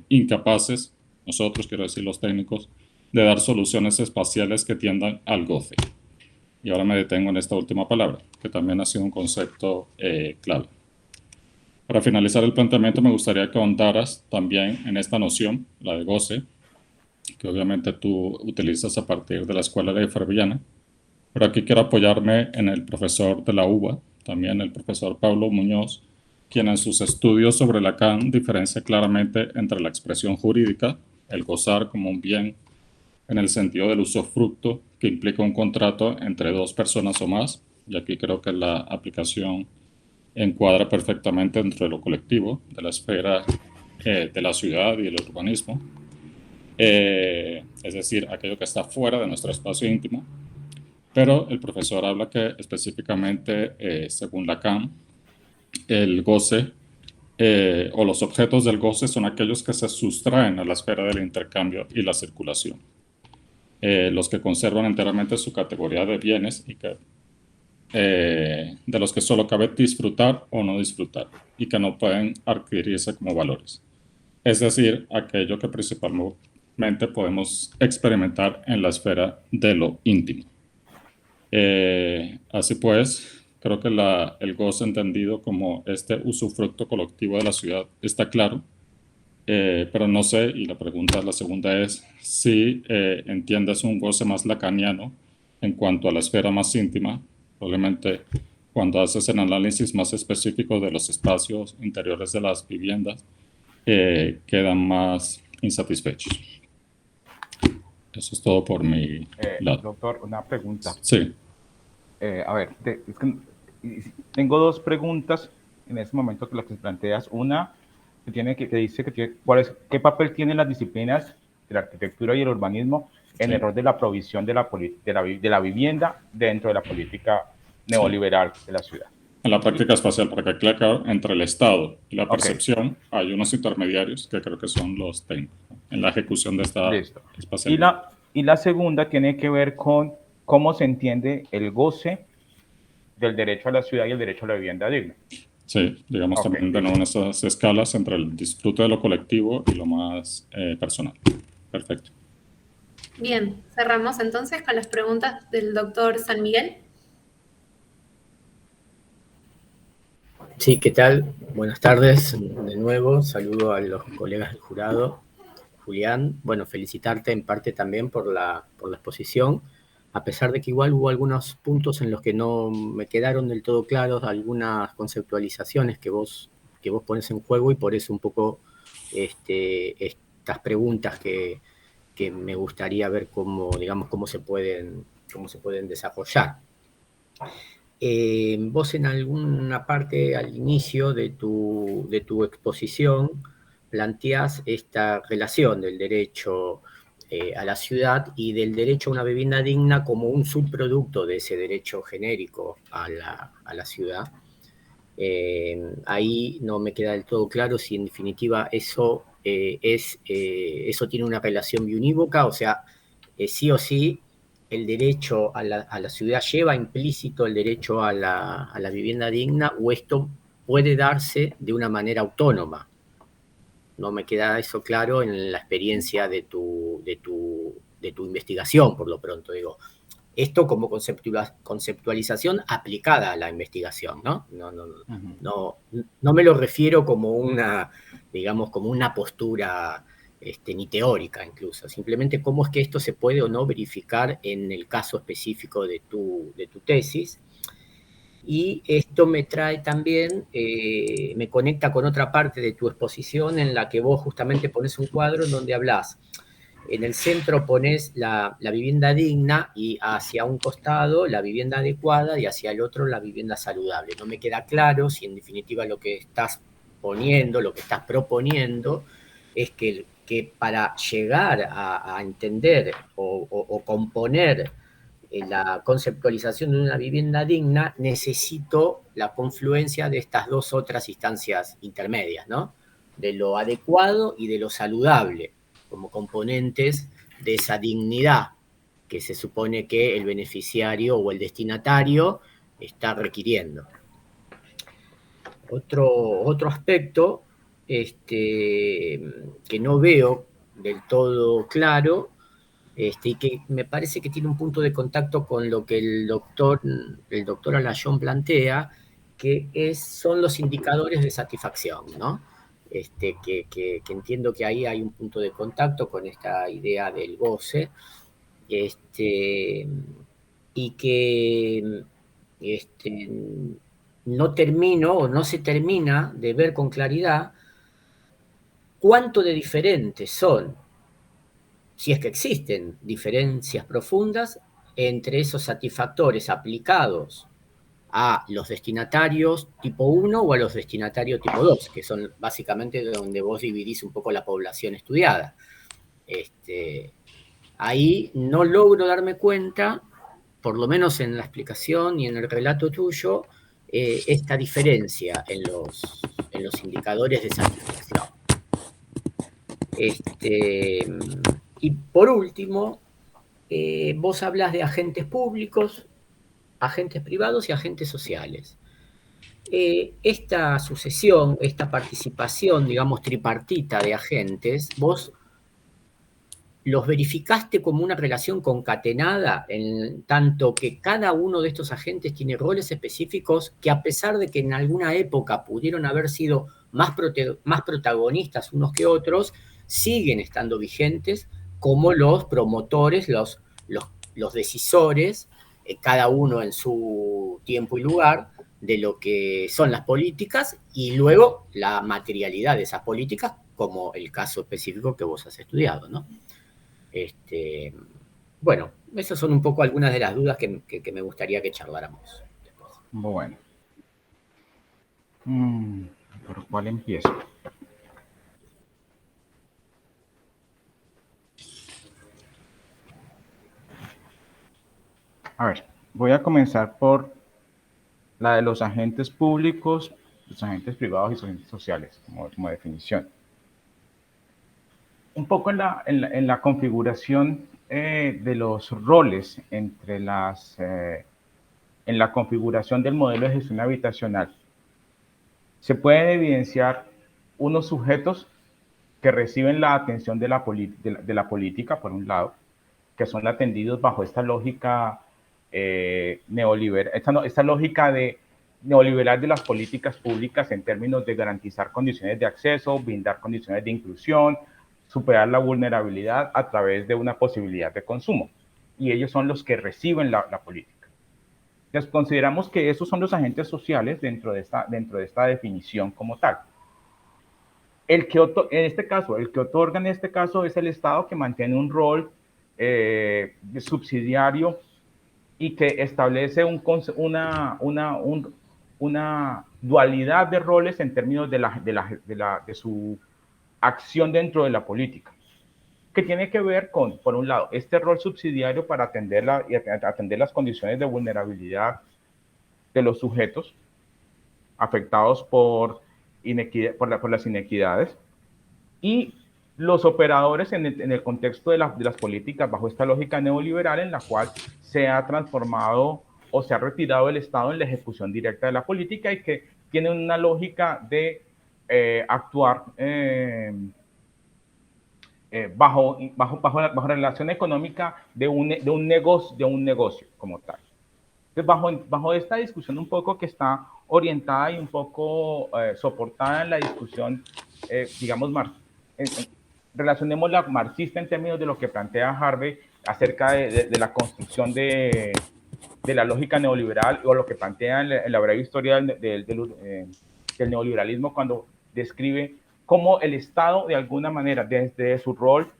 incapaces, nosotros, quiero decir los técnicos, de dar soluciones espaciales que tiendan al goce. Y ahora me detengo en esta última palabra, que también ha sido un concepto clave. Para finalizar el planteamiento, me gustaría que ahondaras también en esta noción, la de goce, que obviamente tú utilizas a partir de la Escuela de Fervillana, pero aquí quiero apoyarme en el profesor de la UBA, también el profesor Pablo Muñoz, quien en sus estudios sobre Lacan diferencia claramente entre la expresión jurídica, el gozar como un bien, en el sentido del usufructo, que implica un contrato entre dos personas o más, y aquí creo que la aplicación encuadra perfectamente entre lo colectivo, de la esfera de la ciudad y el urbanismo, es decir, aquello que está fuera de nuestro espacio íntimo. Pero el profesor habla que específicamente, según Lacan, el goce o los objetos del goce son aquellos que se sustraen a la esfera del intercambio y la circulación. Los que conservan enteramente su categoría de bienes y que, de los que solo cabe disfrutar o no disfrutar y que no pueden adquirirse como valores. Es decir, aquello que principalmente podemos experimentar en la esfera de lo íntimo. Así pues, creo que el goce entendido como este usufructo colectivo de la ciudad está claro, pero no sé, y la segunda es si entiendes un goce más lacaniano en cuanto a la esfera más íntima, probablemente cuando haces el análisis más específico de los espacios interiores de las viviendas, quedan más insatisfechos. Eso es todo por mi lado. Doctor, una pregunta. Sí. A ver, es que tengo dos preguntas en este momento que las que planteas. Una que dice qué papel tienen las disciplinas de la arquitectura y el urbanismo en el rol de la provisión de la vivienda dentro de la política neoliberal de la ciudad. En la práctica espacial, para que quede claro, entre el Estado y la percepción hay unos intermediarios que creo que son los técnicos, ¿no? En la ejecución de esta espacialidad. Y la segunda tiene que ver con cómo se entiende el goce del derecho a la ciudad y el derecho a la vivienda digna. Sí, digamos también de nuevo en esas escalas entre el disfrute de lo colectivo y lo más personal. Perfecto. Bien, cerramos entonces con las preguntas del doctor San Miguel. Sí, ¿qué tal? Buenas tardes de nuevo. Saludo a los colegas del jurado Julián. Bueno, felicitarte en parte también por la exposición, a pesar de que igual hubo algunos puntos en los que no me quedaron del todo claros, algunas conceptualizaciones que vos pones en juego, y por eso un poco estas preguntas que me gustaría ver cómo se pueden desarrollar. Vos en alguna parte al inicio de tu exposición planteás esta relación del derecho a la ciudad y del derecho a una vivienda digna como un subproducto de ese derecho genérico a la ciudad. Ahí no me queda del todo claro si en definitiva eso tiene una relación biunívoca, o sea, sí o sí el derecho a la ciudad lleva implícito el derecho a la vivienda digna, o esto puede darse de una manera autónoma. No me queda eso claro en la experiencia de tu investigación, por lo pronto, digo. Esto como conceptualización aplicada a la investigación, ¿no? No me lo refiero como una postura ni teórica incluso, simplemente cómo es que esto se puede o no verificar en el caso específico de tu tesis. Y esto me trae también, me conecta con otra parte de tu exposición en la que vos justamente pones un cuadro en donde hablás. En el centro pones la vivienda digna y hacia un costado la vivienda adecuada y hacia el otro la vivienda saludable. No me queda claro si en definitiva lo que estás poniendo, lo que estás proponiendo es que para llegar a entender o componer la conceptualización de una vivienda digna necesito la confluencia de estas dos otras instancias intermedias, ¿no? De lo adecuado y de lo saludable, como componentes de esa dignidad que se supone que el beneficiario o el destinatario está requiriendo. Otro aspecto que no veo del todo claro y que me parece que tiene un punto de contacto con lo que el doctor Alayón plantea, que son los indicadores de satisfacción, ¿no? Que entiendo que ahí hay un punto de contacto con esta idea del goce, y que no termino o no se termina de ver con claridad cuánto de diferentes son, si es que existen diferencias profundas entre esos satisfactores aplicados a los destinatarios tipo 1 o a los destinatarios tipo 2, que son básicamente donde vos dividís un poco la población estudiada. Ahí no logro darme cuenta, por lo menos en la explicación y en el relato tuyo, esta diferencia en los indicadores de satisfacción. Y por último, vos hablas de agentes públicos, agentes privados y agentes sociales. Esta sucesión, esta participación, digamos, tripartita de agentes, vos los verificaste como una relación concatenada, en tanto que cada uno de estos agentes tiene roles específicos que, a pesar de que en alguna época pudieron haber sido más protagonistas unos que otros, siguen estando vigentes como los promotores, los decisores, cada uno en su tiempo y lugar, de lo que son las políticas y luego la materialidad de esas políticas, como el caso específico que vos has estudiado, ¿no? Bueno, esas son un poco algunas de las dudas que me gustaría que charláramos después. Bueno. ¿Por cuál empiezo? A ver, voy a comenzar por la de los agentes públicos, los agentes privados y los agentes sociales, como definición. Un poco en la configuración de los roles en la configuración del modelo de gestión habitacional, se pueden evidenciar unos sujetos que reciben la atención de la política, por un lado, que son atendidos bajo esta lógica neoliberal, esta lógica neoliberal de las políticas públicas en términos de garantizar condiciones de acceso, brindar condiciones de inclusión, superar la vulnerabilidad a través de una posibilidad de consumo. Y ellos son los que reciben la política. Entonces, consideramos que esos son los agentes sociales dentro de esta definición como tal. El que otorga en este caso es el Estado, que mantiene un rol subsidiario y que establece una dualidad de roles en términos de su acción dentro de la política, que tiene que ver con, por un lado, este rol subsidiario para atender las condiciones de vulnerabilidad de los sujetos afectados por las inequidades, y los operadores en el contexto de las políticas bajo esta lógica neoliberal en la cual se ha transformado o se ha retirado el Estado en la ejecución directa de la política, y que tiene una lógica de actuar bajo la relación económica de un negocio como tal. Entonces, bajo esta discusión un poco que está orientada y un poco soportada en la discusión, digamos, relacionemos la marxista en términos de lo que plantea Harvey acerca de la construcción de la lógica neoliberal, o lo que plantea en la breve historia del neoliberalismo, cuando describe cómo el Estado, de alguna manera, desde su rol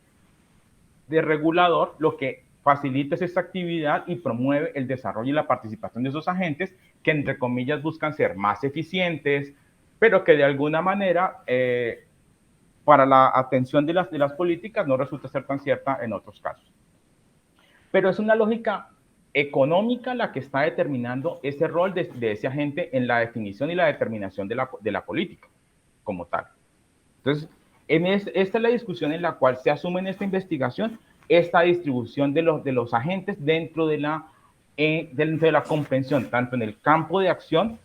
de regulador, lo que facilita es esta actividad y promueve el desarrollo y la participación de esos agentes que, entre comillas, buscan ser más eficientes, pero que de alguna manera para la atención de las políticas no resulta ser tan cierta en otros casos. Pero es una lógica económica la que está determinando ese rol de ese agente en la definición y la determinación de la política como tal. Entonces, esta es la discusión en la cual se asume en esta investigación esta distribución de los agentes dentro de la comprensión, tanto en el campo de acción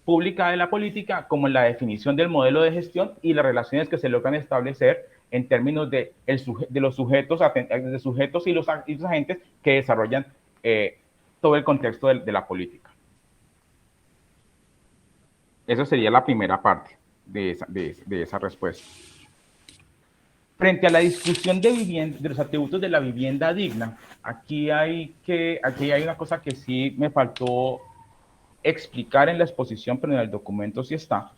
pública de la política como en la definición del modelo de gestión y las relaciones que se logran establecer en términos de los sujetos y los agentes que desarrollan todo el contexto de la política. Esa sería la primera parte de esa respuesta. Frente a la discusión de los atributos de la vivienda digna, aquí hay una cosa que sí me faltó explicar en la exposición, pero en el documento sí está,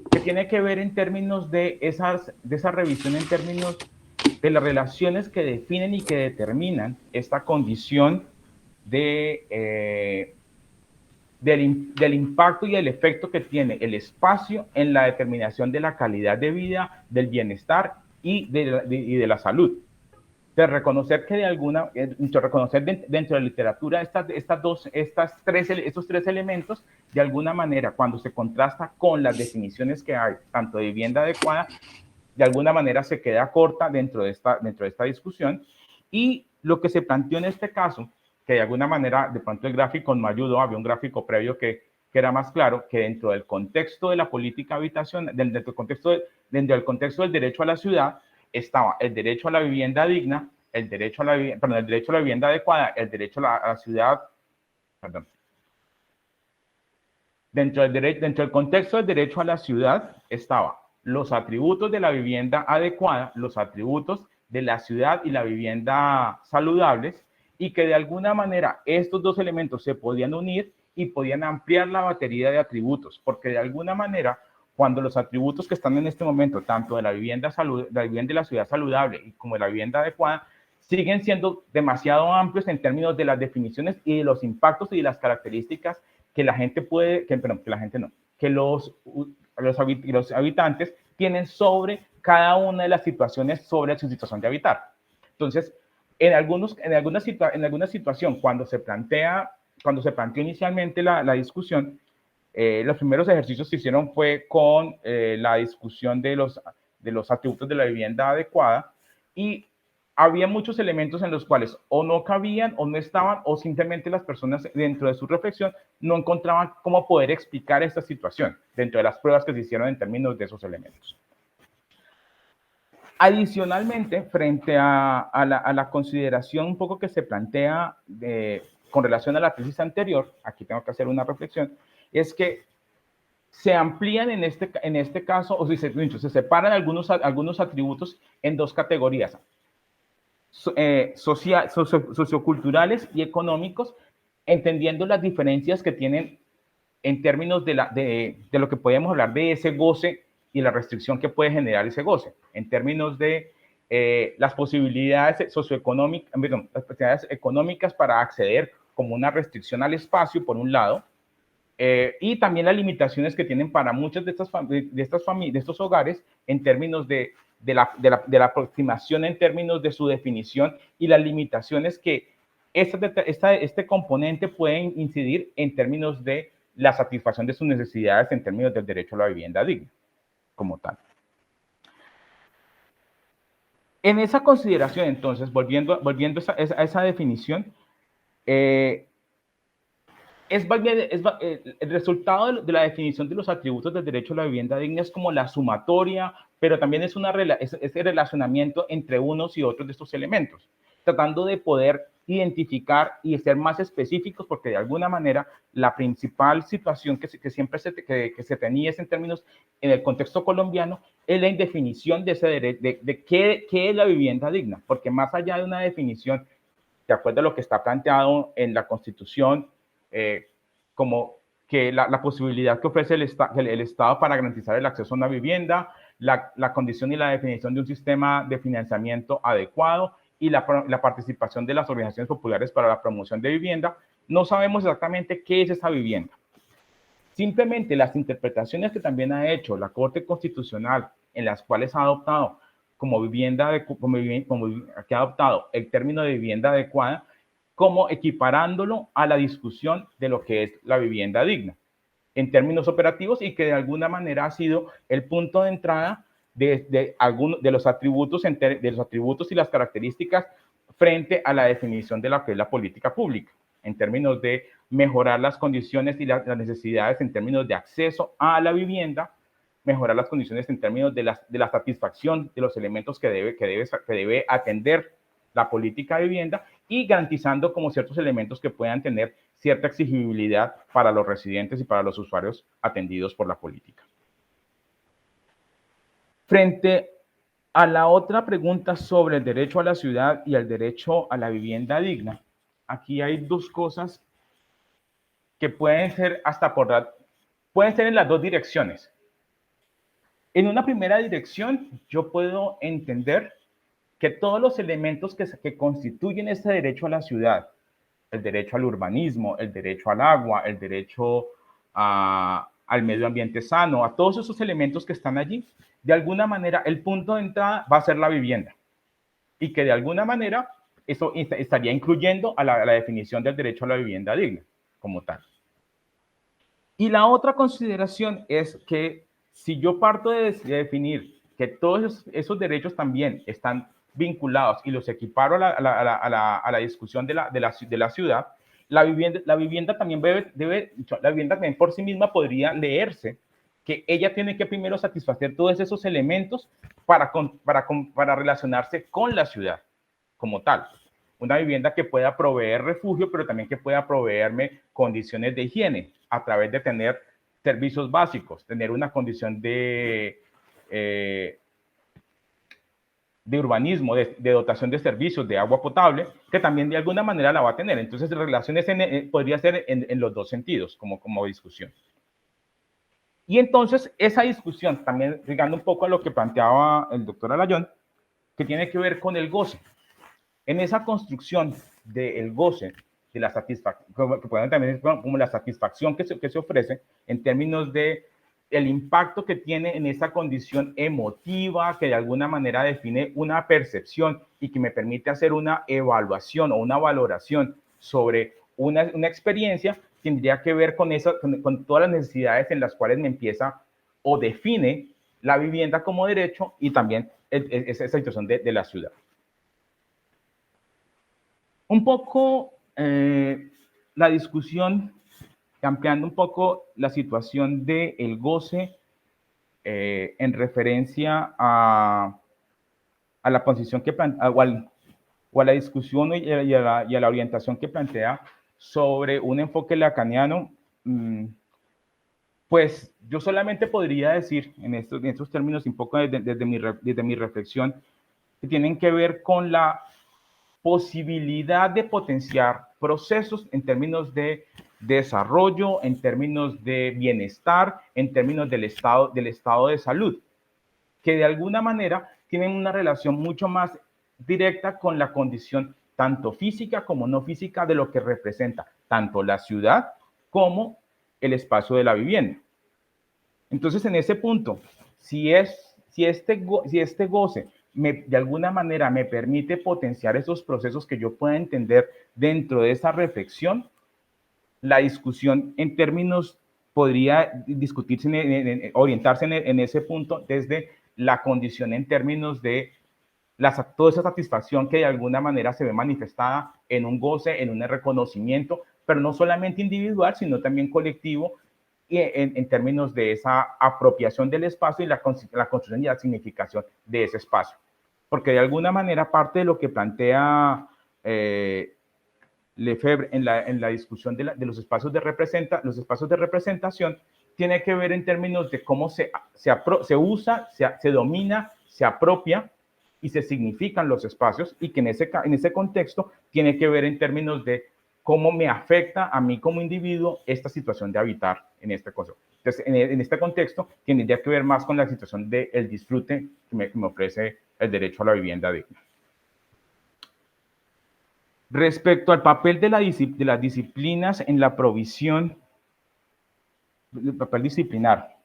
que tiene que ver en términos de esa revisión, en términos de las relaciones que definen y que determinan esta condición del impacto y el efecto que tiene el espacio en la determinación de la calidad de vida, del bienestar y de la salud. De reconocer que dentro de la literatura estos tres elementos, de alguna manera, cuando se contrasta con las definiciones que hay, tanto de vivienda adecuada, de alguna manera se queda corta dentro de esta discusión. Y lo que se planteó en este caso, que de alguna manera, de pronto el gráfico no ayudó, había un gráfico previo que era más claro, que dentro del contexto de la política habitacional, dentro del contexto del derecho a la ciudad, estaba el derecho a la vivienda digna, el derecho a la vivienda adecuada, el derecho a la ciudad, perdón. Dentro del contexto del derecho a la ciudad estaba los atributos de la vivienda adecuada, los atributos de la ciudad y la vivienda saludables, y que de alguna manera estos dos elementos se podían unir y podían ampliar la batería de atributos, porque de alguna manera, cuando los atributos que están en este momento, tanto de la vivienda de la ciudad saludable como de la vivienda adecuada, siguen siendo demasiado amplios en términos de las definiciones y de los impactos y de las características que la gente que los habitantes tienen sobre cada una de las situaciones sobre su situación de habitar. Entonces, en alguna situación, cuando se planteó inicialmente la discusión, los primeros ejercicios que hicieron fue con la discusión de los atributos de la vivienda adecuada, y había muchos elementos en los cuales o no cabían o no estaban, o simplemente las personas dentro de su reflexión no encontraban cómo poder explicar esta situación dentro de las pruebas que se hicieron en términos de esos elementos. Adicionalmente, frente a la consideración un poco que se plantea con relación a la tesis anterior, aquí tengo que hacer una reflexión, es que se amplían en este caso, o si se separan algunos atributos en dos categorías, socioculturales y económicos, entendiendo las diferencias que tienen en términos de lo que podemos hablar de ese goce y la restricción que puede generar ese goce, en términos de las posibilidades socioeconómicas, las posibilidades económicas para acceder como una restricción al espacio, por un lado, y también las limitaciones que tienen para muchos de estos hogares en términos de la aproximación, en términos de su definición y las limitaciones que este componente puede incidir en términos de la satisfacción de sus necesidades en términos del derecho a la vivienda digna, como tal. En esa consideración, entonces, volviendo a esa definición, el resultado de la definición de los atributos del derecho a la vivienda digna es como la sumatoria, pero también es ese relacionamiento entre unos y otros de estos elementos, tratando de poder identificar y ser más específicos, porque de alguna manera la principal situación que siempre se tenía en términos en el contexto colombiano es la indefinición de ese derecho, de qué es la vivienda digna, porque más allá de una definición, de acuerdo a lo que está planteado en la Constitución, como que la posibilidad que ofrece el Estado para garantizar el acceso a una vivienda, la condición y la definición de un sistema de financiamiento adecuado y la participación de las organizaciones populares para la promoción de vivienda, no sabemos exactamente qué es esa vivienda. Simplemente las interpretaciones que también ha hecho la Corte Constitucional, en las cuales ha adoptado que ha adoptado el término de vivienda adecuada, como equiparándolo a la discusión de lo que es la vivienda digna en términos operativos, y que de alguna manera ha sido el punto de entrada de los atributos y las características frente a la definición de lo que es la política pública, en términos de mejorar las condiciones y las necesidades en términos de acceso a la vivienda, mejorar las condiciones en términos de la satisfacción de los elementos que debe atender la política de vivienda, y garantizando como ciertos elementos que puedan tener cierta exigibilidad para los residentes y para los usuarios atendidos por la política. Frente a la otra pregunta sobre el derecho a la ciudad y el derecho a la vivienda digna, aquí hay dos cosas que pueden ser pueden ser en las dos direcciones. En una primera dirección, yo puedo entender que todos los elementos que constituyen este derecho a la ciudad, el derecho al urbanismo, el derecho al agua, el derecho al medio ambiente sano, a todos esos elementos que están allí, de alguna manera el punto de entrada va a ser la vivienda, y que de alguna manera eso estaría incluyendo a la definición del derecho a la vivienda digna como tal. Y la otra consideración es que si yo parto de definir que todos esos derechos también están vinculados y los equiparo a la discusión de la ciudad, la vivienda también la vivienda también por sí misma podría leerse que ella tiene que primero satisfacer todos esos elementos para relacionarse con la ciudad como tal. Una vivienda que pueda proveer refugio, pero también que pueda proveerme condiciones de higiene a través de tener servicios básicos, tener una condición de urbanismo, de dotación de servicios, de agua potable, que también de alguna manera la va a tener. Entonces, relaciones podría ser en los dos sentidos, como discusión. Y entonces, esa discusión, también llegando un poco a lo que planteaba el doctor Alayón, que tiene que ver con el goce. En esa construcción del goce, de la satisfacción, que pueden también ser como la satisfacción que se ofrece en términos de el impacto que tiene en esa condición emotiva, que de alguna manera define una percepción y que me permite hacer una evaluación o una valoración sobre una experiencia, tendría que ver con todas las necesidades en las cuales me empieza o define la vivienda como derecho, y también esa situación de la ciudad. Un poco la discusión, ampliando un poco la situación del goce en referencia a la posición que o a la discusión y a la orientación que plantea sobre un enfoque lacaniano, Pues yo solamente podría decir en estos términos, un poco desde mi reflexión, que tienen que ver con la posibilidad de potenciar procesos en términos de desarrollo, en términos de bienestar, en términos del estado de salud, que de alguna manera tienen una relación mucho más directa con la condición tanto física como no física de lo que representa tanto la ciudad como el espacio de la vivienda. Entonces, en ese punto, si este goce de alguna manera me permite potenciar esos procesos que yo pueda entender dentro de esa reflexión, la discusión en términos podría discutirse, orientarse en ese punto desde la condición en términos de toda esa satisfacción que de alguna manera se ve manifestada en un goce, en un reconocimiento, pero no solamente individual, sino también colectivo, y en términos de esa apropiación del espacio y la construcción y la significación de ese espacio. Porque de alguna manera parte de lo que plantea Lefebvre en la discusión de los espacios de representación tiene que ver en términos de cómo se usa, se domina, se apropia y se significan los espacios, y que en ese contexto tiene que ver en términos de cómo me afecta a mí como individuo esta situación de habitar en este concepto. Entonces, en este contexto, tendría que ver más con la situación del disfrute que me ofrece el derecho a la vivienda digna. Respecto al papel de las disciplinas en la provisión, el papel disciplinar,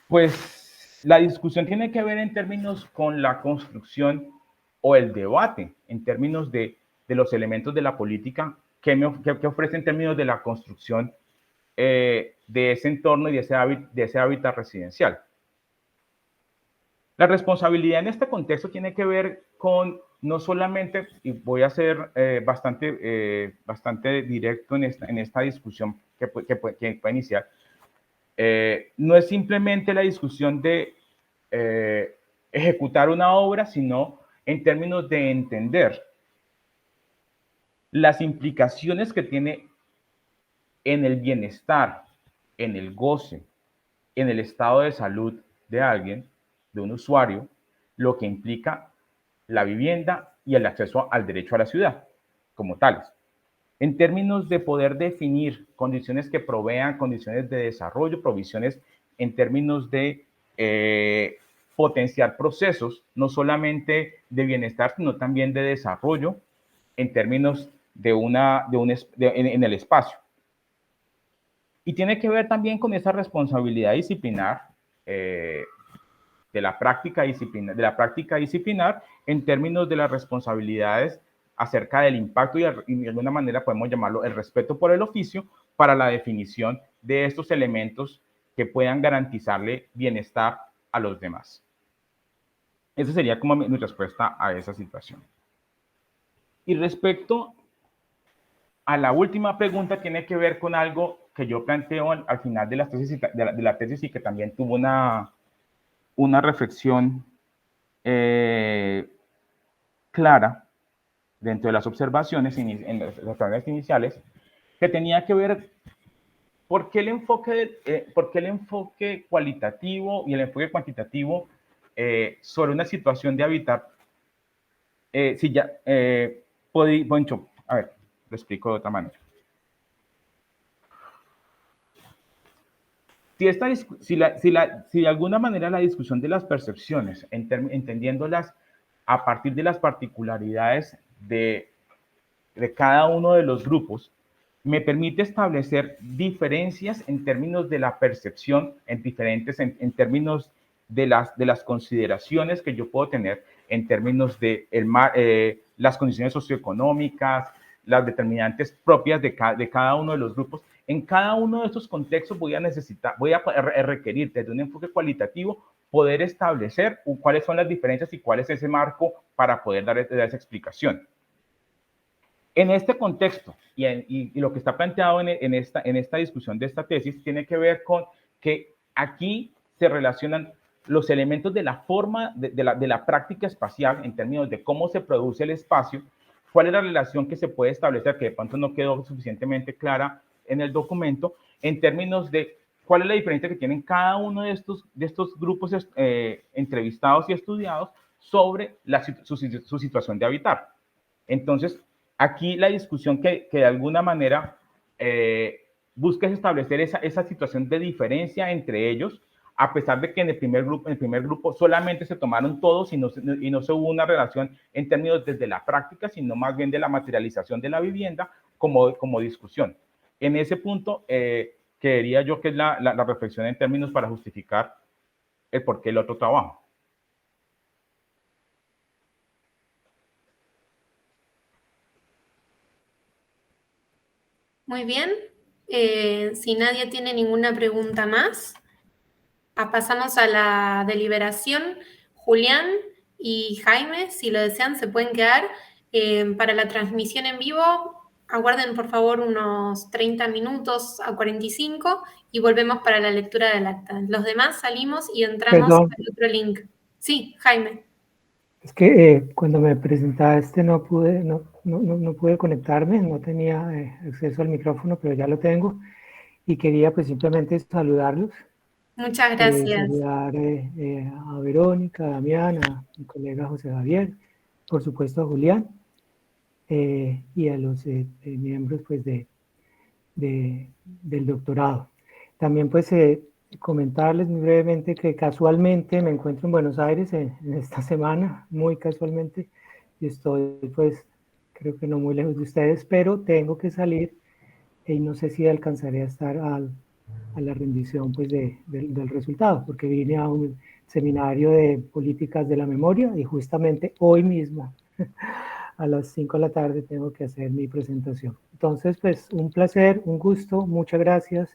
pues la discusión tiene que ver en términos con la construcción o el debate en términos de los elementos de la política que ofrece en términos de la construcción de ese entorno y de ese hábitat residencial. La responsabilidad en este contexto tiene que ver con no solamente, y voy a ser bastante directo en esta discusión que puede iniciar, no es simplemente la discusión de ejecutar una obra, sino en términos de entender las implicaciones que tiene en el bienestar, en el goce, en el estado de salud de alguien, de un usuario, lo que implica la vivienda y el acceso al derecho a la ciudad como tales. En términos de poder definir condiciones que provean condiciones de desarrollo, provisiones en términos de potenciar procesos, no solamente de bienestar, sino también de desarrollo en términos en el espacio. Y tiene que ver también con esa responsabilidad disciplinar de la práctica disciplinar en términos de las responsabilidades acerca del impacto y de alguna manera podemos llamarlo el respeto por el oficio para la definición de estos elementos que puedan garantizarle bienestar a los demás. Esa sería como mi respuesta a esa situación. Y respecto a la última pregunta, tiene que ver con algo que yo planteo al final de la tesis y que también tuvo una reflexión clara dentro de las observaciones en las tareas iniciales, que tenía que ver por qué el enfoque cualitativo y el enfoque cuantitativo sobre una situación de hábitat. Poncho, a ver, lo explico de otra manera. Si de alguna manera la discusión de las percepciones, entendiéndolas a partir de las particularidades de cada uno de los grupos, me permite establecer diferencias en términos de la percepción, en términos de las consideraciones que yo puedo tener, en términos de las condiciones socioeconómicas, las determinantes propias de cada uno de los grupos. En cada uno de estos contextos voy a requerir desde un enfoque cualitativo poder establecer cuáles son las diferencias y cuál es ese marco para poder dar esa explicación. En este contexto y lo que está planteado en esta discusión de esta tesis tiene que ver con que aquí se relacionan los elementos de la forma de la práctica espacial en términos de cómo se produce el espacio, cuál es la relación que se puede establecer, que de pronto no quedó suficientemente clara en el documento, en términos de cuál es la diferencia que tienen cada uno de estos grupos entrevistados y estudiados sobre su situación de habitar. Entonces, aquí la discusión que de alguna manera busca establecer esa situación de diferencia entre ellos, a pesar de que en el primer grupo solamente se tomaron todos y no se hubo una relación en términos desde la práctica, sino más bien de la materialización de la vivienda como discusión. En ese punto, creería yo que es la reflexión en términos para justificar el por qué el otro trabajo. Muy bien. Si nadie tiene ninguna pregunta más, pasamos a la deliberación. Julián y Jaime, si lo desean, se pueden quedar para la transmisión en vivo. Aguarden, por favor, unos 30 minutos a 45 y volvemos para la lectura del acta. Los demás salimos y entramos al otro link. Sí, Jaime. Es que cuando me presentaste no pude conectarme, no tenía acceso al micrófono, pero ya lo tengo y quería pues simplemente saludarlos. Muchas gracias. Saludar a Verónica, a Damián, a mi colega José Javier, por supuesto a Julián y a los miembros pues del doctorado. También pues comentarles muy brevemente que casualmente me encuentro en Buenos Aires en esta semana, muy casualmente, y estoy pues creo que no muy lejos de ustedes, pero tengo que salir y no sé si alcanzaré a estar a la rendición pues del resultado, porque vine a un seminario de políticas de la memoria y justamente hoy mismo a las 5 de la tarde tengo que hacer mi presentación. Entonces pues un placer, un gusto, muchas gracias.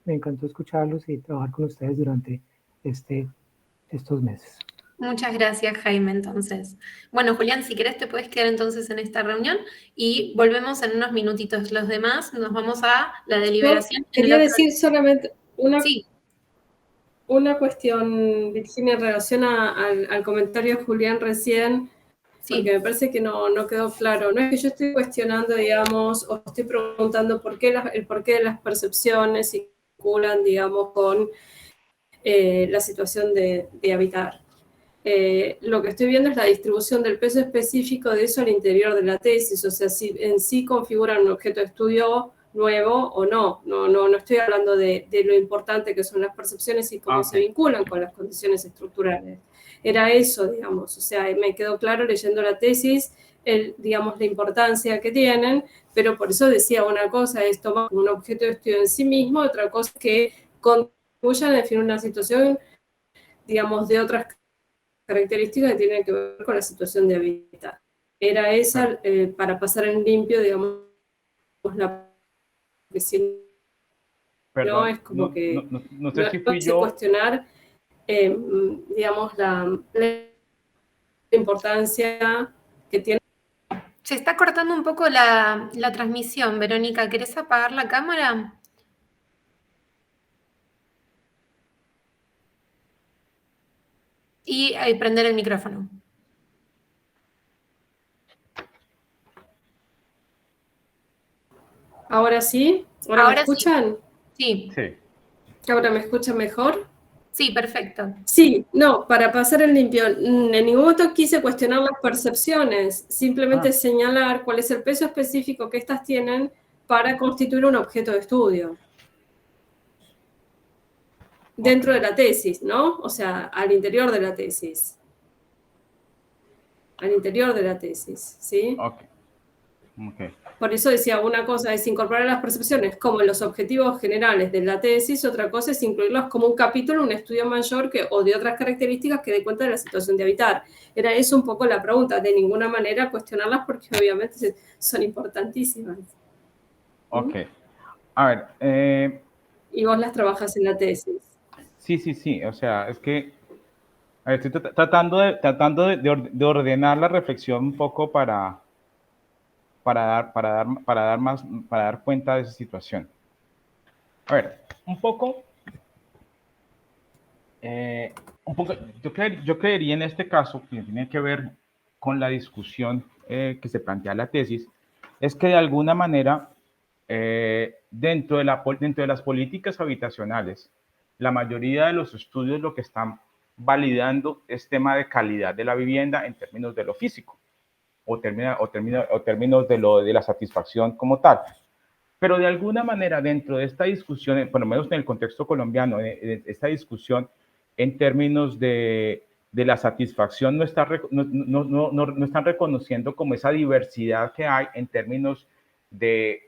Me encantó escucharlos y trabajar con ustedes durante estos meses. Muchas gracias, Jaime, entonces. Bueno, Julián, si querés te puedes quedar entonces en esta reunión y volvemos en unos minutitos. Los demás nos vamos a la deliberación. Yo quería decir solamente una cuestión, Virginia, en relación al comentario de Julián recién, porque me parece que no quedó claro. No es que yo estoy cuestionando, digamos, o estoy preguntando el porqué de las percepciones y vinculan, digamos, con la situación de habitar. Lo que estoy viendo es la distribución del peso específico de eso al interior de la tesis, o sea, si en sí configuran un objeto de estudio nuevo o no. No estoy hablando de lo importante que son las percepciones y cómo se vinculan con las condiciones estructurales. Era eso, digamos, o sea, me quedó claro leyendo la tesis, digamos, la importancia que tienen, pero por eso decía una cosa es tomar un objeto de estudio en sí mismo, otra cosa es que contribuyan a definir una situación, digamos, de otras características que tienen que ver con la situación de hábitat. Era esa, para pasar en limpio, digamos, que si Perdón, no es como que no sé si fui yo. Cuestionar, digamos, la importancia que tiene. Se está cortando un poco la transmisión. Verónica, ¿querés apagar la cámara? Y prender el micrófono. ¿Ahora sí? ¿Ahora me escuchan? Sí. ¿Ahora me escuchan mejor? Sí, perfecto. Sí, no, para pasar en limpio, en ningún momento quise cuestionar las percepciones, simplemente señalar cuál es el peso específico que estas tienen para constituir un objeto de estudio. Dentro de la tesis, ¿no? O sea, al interior de la tesis. Al interior de la tesis, ¿sí? Okay. Por eso decía, una cosa es incorporar las percepciones como los objetivos generales de la tesis, otra cosa es incluirlos como un capítulo, un estudio mayor o de otras características que dé cuenta de la situación de habitar. Era eso un poco la pregunta, de ninguna manera cuestionarlas porque obviamente son importantísimas. Ok. A ver. Y vos las trabajas en la tesis. Sí. O sea, es que estoy tratando de ordenar la reflexión un poco para dar cuenta de esa situación. A ver, un poco yo creería en este caso, que tiene que ver con la discusión que se plantea en la tesis, es que de alguna manera dentro de las políticas habitacionales, la mayoría de los estudios lo que están validando es tema de calidad de la vivienda en términos de lo físico o términos de la satisfacción como tal. Pero de alguna manera dentro de esta discusión, por lo menos en el contexto colombiano, esta discusión en términos de la satisfacción no están reconociendo como esa diversidad que hay en términos de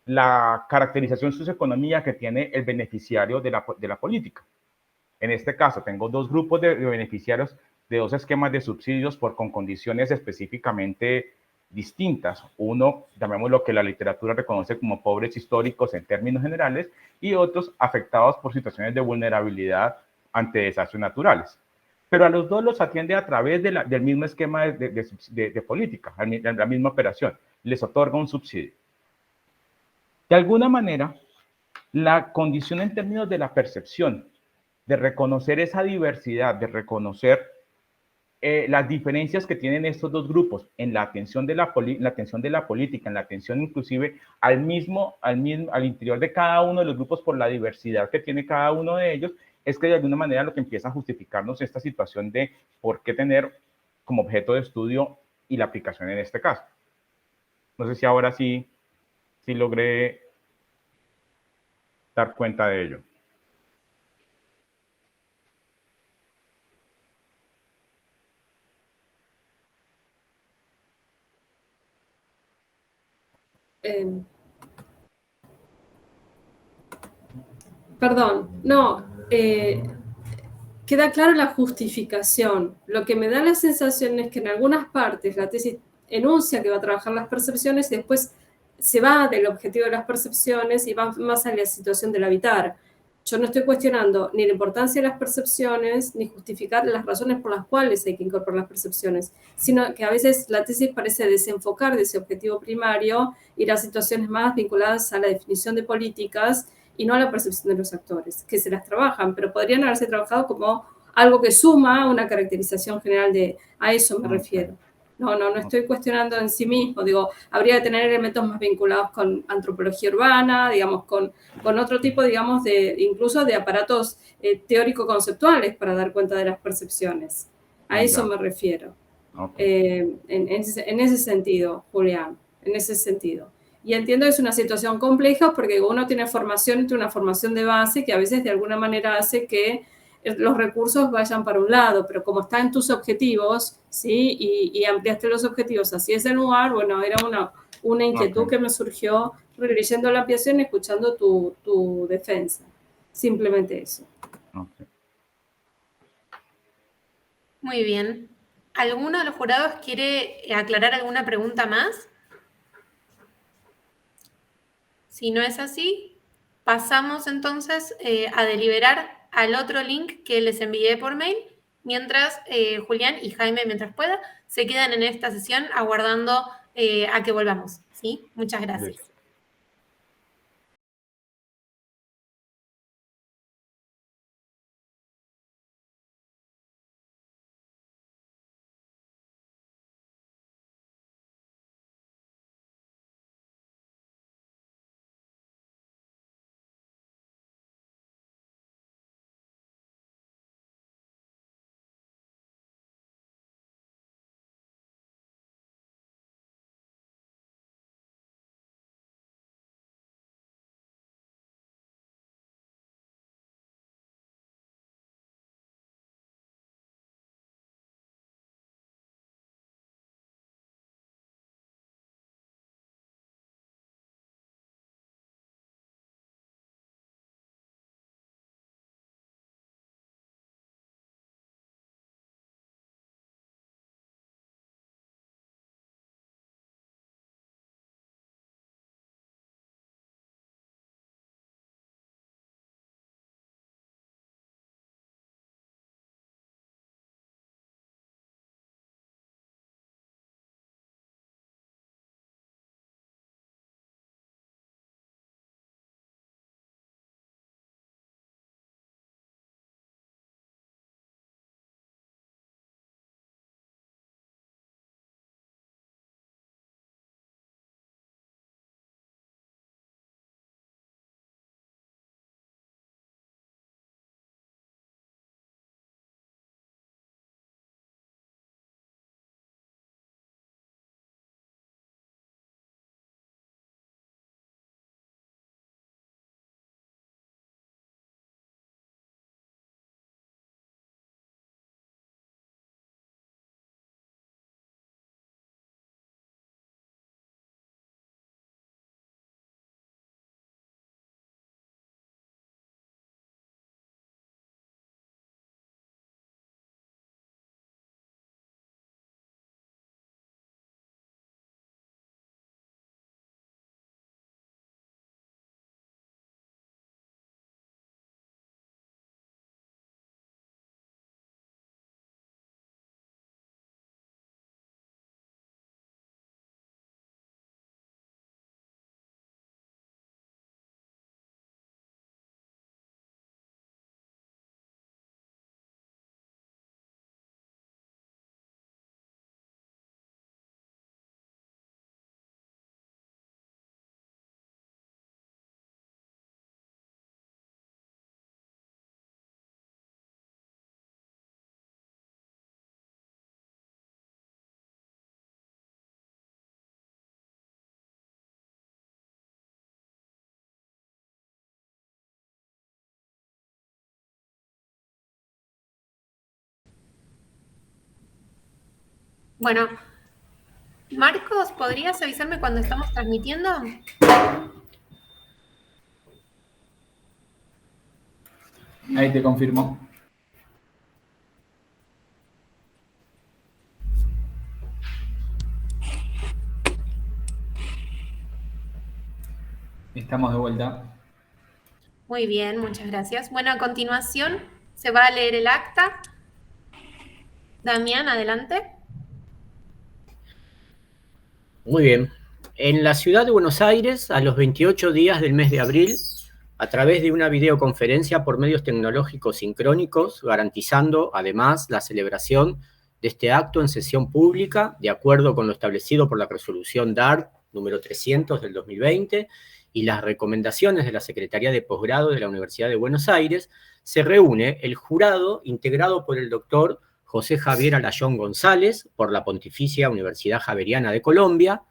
la caracterización socioeconómica que tiene el beneficiario de la política. En este caso, tengo dos grupos de beneficiarios de dos esquemas de subsidios con condiciones específicamente distintas. Uno, llamemos lo que la literatura reconoce como pobres históricos en términos generales, y otros afectados por situaciones de vulnerabilidad ante desastres naturales. Pero a los dos los atiende a través del mismo esquema de política, la misma operación. Les otorga un subsidio. De alguna manera, la condición en términos de la percepción, de reconocer esa diversidad, de reconocer las diferencias que tienen estos dos grupos en la atención de la política, en la atención inclusive al interior de cada uno de los grupos por la diversidad que tiene cada uno de ellos, es que de alguna manera lo que empieza a justificarnos esta situación de por qué tener como objeto de estudio y la aplicación en este caso. No sé si ahora sí logré dar cuenta de ello. Perdón, no, queda claro la justificación. Lo que me da la sensación es que en algunas partes la tesis enuncia que va a trabajar las percepciones y después se va del objetivo de las percepciones y va más a la situación del habitar. Yo no estoy cuestionando ni la importancia de las percepciones, ni justificar las razones por las cuales hay que incorporar las percepciones, sino que a veces la tesis parece desenfocar de ese objetivo primario y las situaciones más vinculadas a la definición de políticas y no a la percepción de los actores, que se las trabajan, pero podrían haberse trabajado como algo que suma una caracterización general a eso me refiero. No estoy cuestionando en sí mismo, digo, habría que tener elementos más vinculados con antropología urbana, digamos, con otro tipo, digamos, incluso de aparatos teórico-conceptuales para dar cuenta de las percepciones. A eso me refiero. En ese sentido, Julián, en ese sentido. Y entiendo que es una situación compleja porque uno tiene una formación de base que a veces de alguna manera hace que los recursos vayan para un lado, pero como está en tus objetivos, ¿sí? Y ampliaste los objetivos hacia ese lugar, bueno, era una inquietud que me surgió leyendo la ampliación y escuchando tu defensa. Simplemente eso. Muy bien. ¿Alguno de los jurados quiere aclarar alguna pregunta más? Si no es así, pasamos entonces a deliberar al otro link que les envié por mail, mientras Julián y Jaime, mientras pueda, se quedan en esta sesión aguardando a que volvamos. ¿Sí? Muchas gracias. Bueno, Marcos, ¿podrías avisarme cuando estamos transmitiendo? Ahí te confirmo. Estamos de vuelta. Muy bien, muchas gracias. Bueno, a continuación se va a leer el acta. Damián, adelante. Muy bien. En la ciudad de Buenos Aires, a los 28 días del mes de abril, a través de una videoconferencia por medios tecnológicos sincrónicos, garantizando además la celebración de este acto en sesión pública, de acuerdo con lo establecido por la resolución DART número 300 del 2020 y las recomendaciones de la Secretaría de Posgrado de la Universidad de Buenos Aires, se reúne el jurado integrado por el doctor José Javier Alayón González, por la Pontificia Universidad Javeriana de Colombia,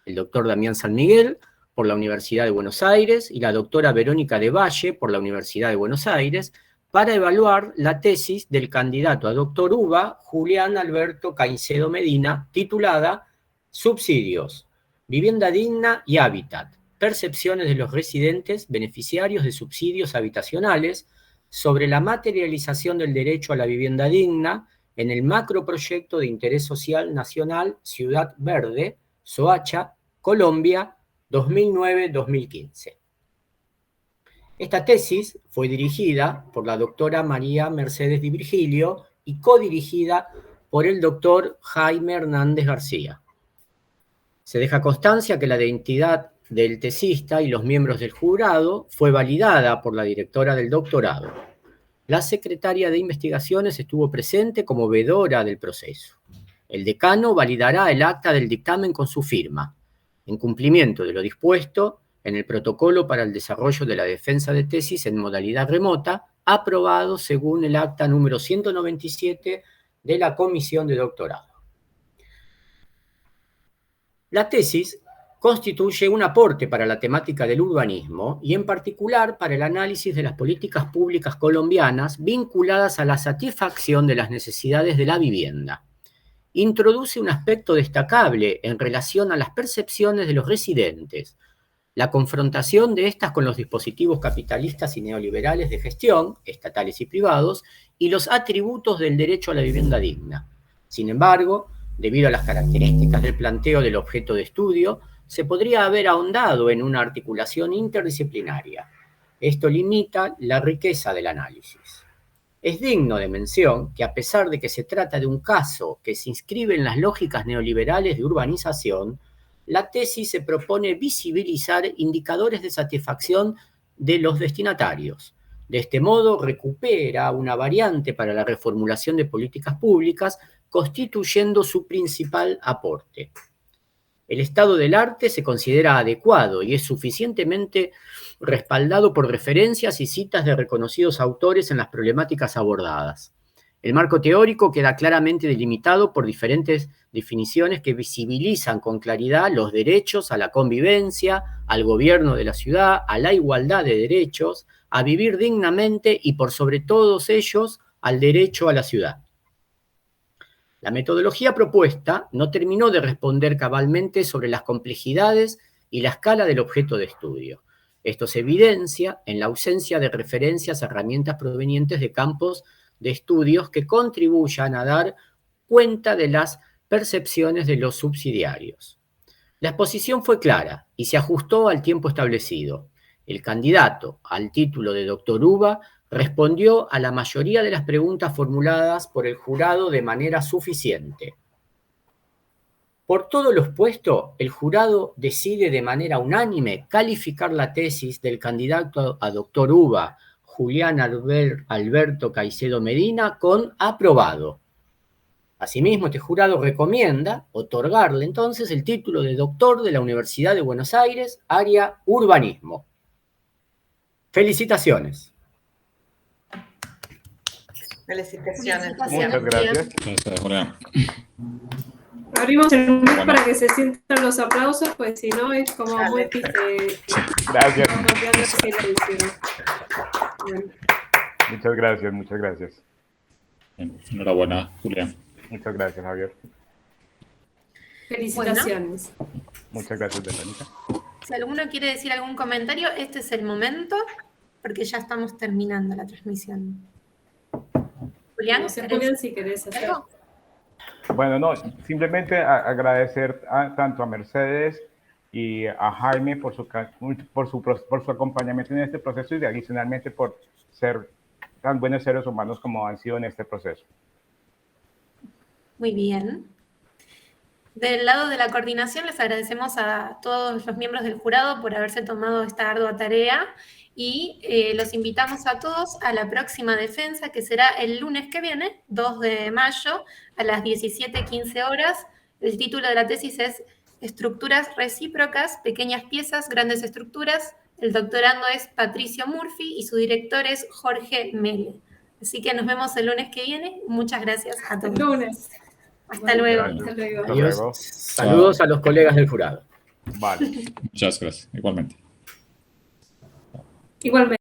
el doctor Damián San Miguel, por la Universidad de Buenos Aires, y la doctora Verónica de Valle, por la Universidad de Buenos Aires, para evaluar la tesis del candidato a doctor UBA, Julián Alberto Caicedo Medina, titulada Subsidios, Vivienda Digna y Hábitat, percepciones de los residentes beneficiarios de subsidios habitacionales sobre la materialización del derecho a la vivienda digna en el macroproyecto de interés social nacional Ciudad Verde, Soacha, Colombia, 2009-2015. Esta tesis fue dirigida por la doctora María Mercedes Di Virgilio y codirigida por el doctor Jaime Hernández García. Se deja constancia que la identidad del tesista y los miembros del jurado fue validada por la directora del doctorado. La secretaria de investigaciones estuvo presente como vedora del proceso. El decano validará el acta del dictamen con su firma, en cumplimiento de lo dispuesto en el protocolo para el desarrollo de la defensa de tesis en modalidad remota, aprobado según el acta número 197 de la Comisión de Doctorado. La tesis constituye un aporte para la temática del urbanismo y en particular para el análisis de las políticas públicas colombianas vinculadas a la satisfacción de las necesidades de la vivienda. Introduce un aspecto destacable en relación a las percepciones de los residentes, la confrontación de estas con los dispositivos capitalistas y neoliberales de gestión, estatales y privados, y los atributos del derecho a la vivienda digna. Sin embargo, debido a las características del planteo del objeto de estudio, se podría haber ahondado en una articulación interdisciplinaria. Esto limita la riqueza del análisis. Es digno de mención que a pesar de que se trata de un caso que se inscribe en las lógicas neoliberales de urbanización, la tesis se propone visibilizar indicadores de satisfacción de los destinatarios. De este modo, recupera una variante para la reformulación de políticas públicas, constituyendo su principal aporte. El estado del arte se considera adecuado y es suficientemente respaldado por referencias y citas de reconocidos autores en las problemáticas abordadas. El marco teórico queda claramente delimitado por diferentes definiciones que visibilizan con claridad los derechos a la convivencia, al gobierno de la ciudad, a la igualdad de derechos, a vivir dignamente y por sobre todos ellos al derecho a la ciudad. La metodología propuesta no terminó de responder cabalmente sobre las complejidades y la escala del objeto de estudio. Esto se evidencia en la ausencia de referencias a herramientas provenientes de campos de estudios que contribuyan a dar cuenta de las percepciones de los subsidiarios. La exposición fue clara y se ajustó al tiempo establecido. El candidato al título de doctor UBA respondió a la mayoría de las preguntas formuladas por el jurado de manera suficiente. Por todo lo expuesto, el jurado decide de manera unánime calificar la tesis del candidato a doctor UBA, Julián Alberto Caicedo Medina, con aprobado. Asimismo, este jurado recomienda otorgarle entonces el título de doctor de la Universidad de Buenos Aires, área urbanismo. Felicitaciones. Felicitaciones. Muchas gracias. Gracias, Julián. Abrimos el mic para que se sientan los aplausos, pues si no es como muy... Gracias. Bueno. Muchas gracias, muchas gracias. Enhorabuena, Julián. Muchas gracias, Javier. Felicitaciones. Muchas gracias, Verónica. Si alguno quiere decir algún comentario, este es el momento, porque ya estamos terminando la transmisión. Julián, No sé, ¿querés Julián, si querés hacer. algo? Bueno, no, simplemente agradecer tanto a Mercedes y a Jaime por su acompañamiento en este proceso y adicionalmente por ser tan buenos seres humanos como han sido en este proceso. Muy bien. Del lado de la coordinación, les agradecemos a todos los miembros del jurado por haberse tomado esta ardua tarea y los invitamos a todos a la próxima defensa, que será el lunes que viene, 2 de mayo, a las 17:15 horas. El título de la tesis es Estructuras recíprocas, pequeñas piezas, grandes estructuras. El doctorando es Patricio Murphy y su director es Jorge Mele. Así que nos vemos el lunes que viene. Muchas gracias a todos. El lunes. Hasta luego. Hasta luego. Adiós. Saludos a los colegas del jurado. Vale. Muchas gracias, igualmente. Igualmente.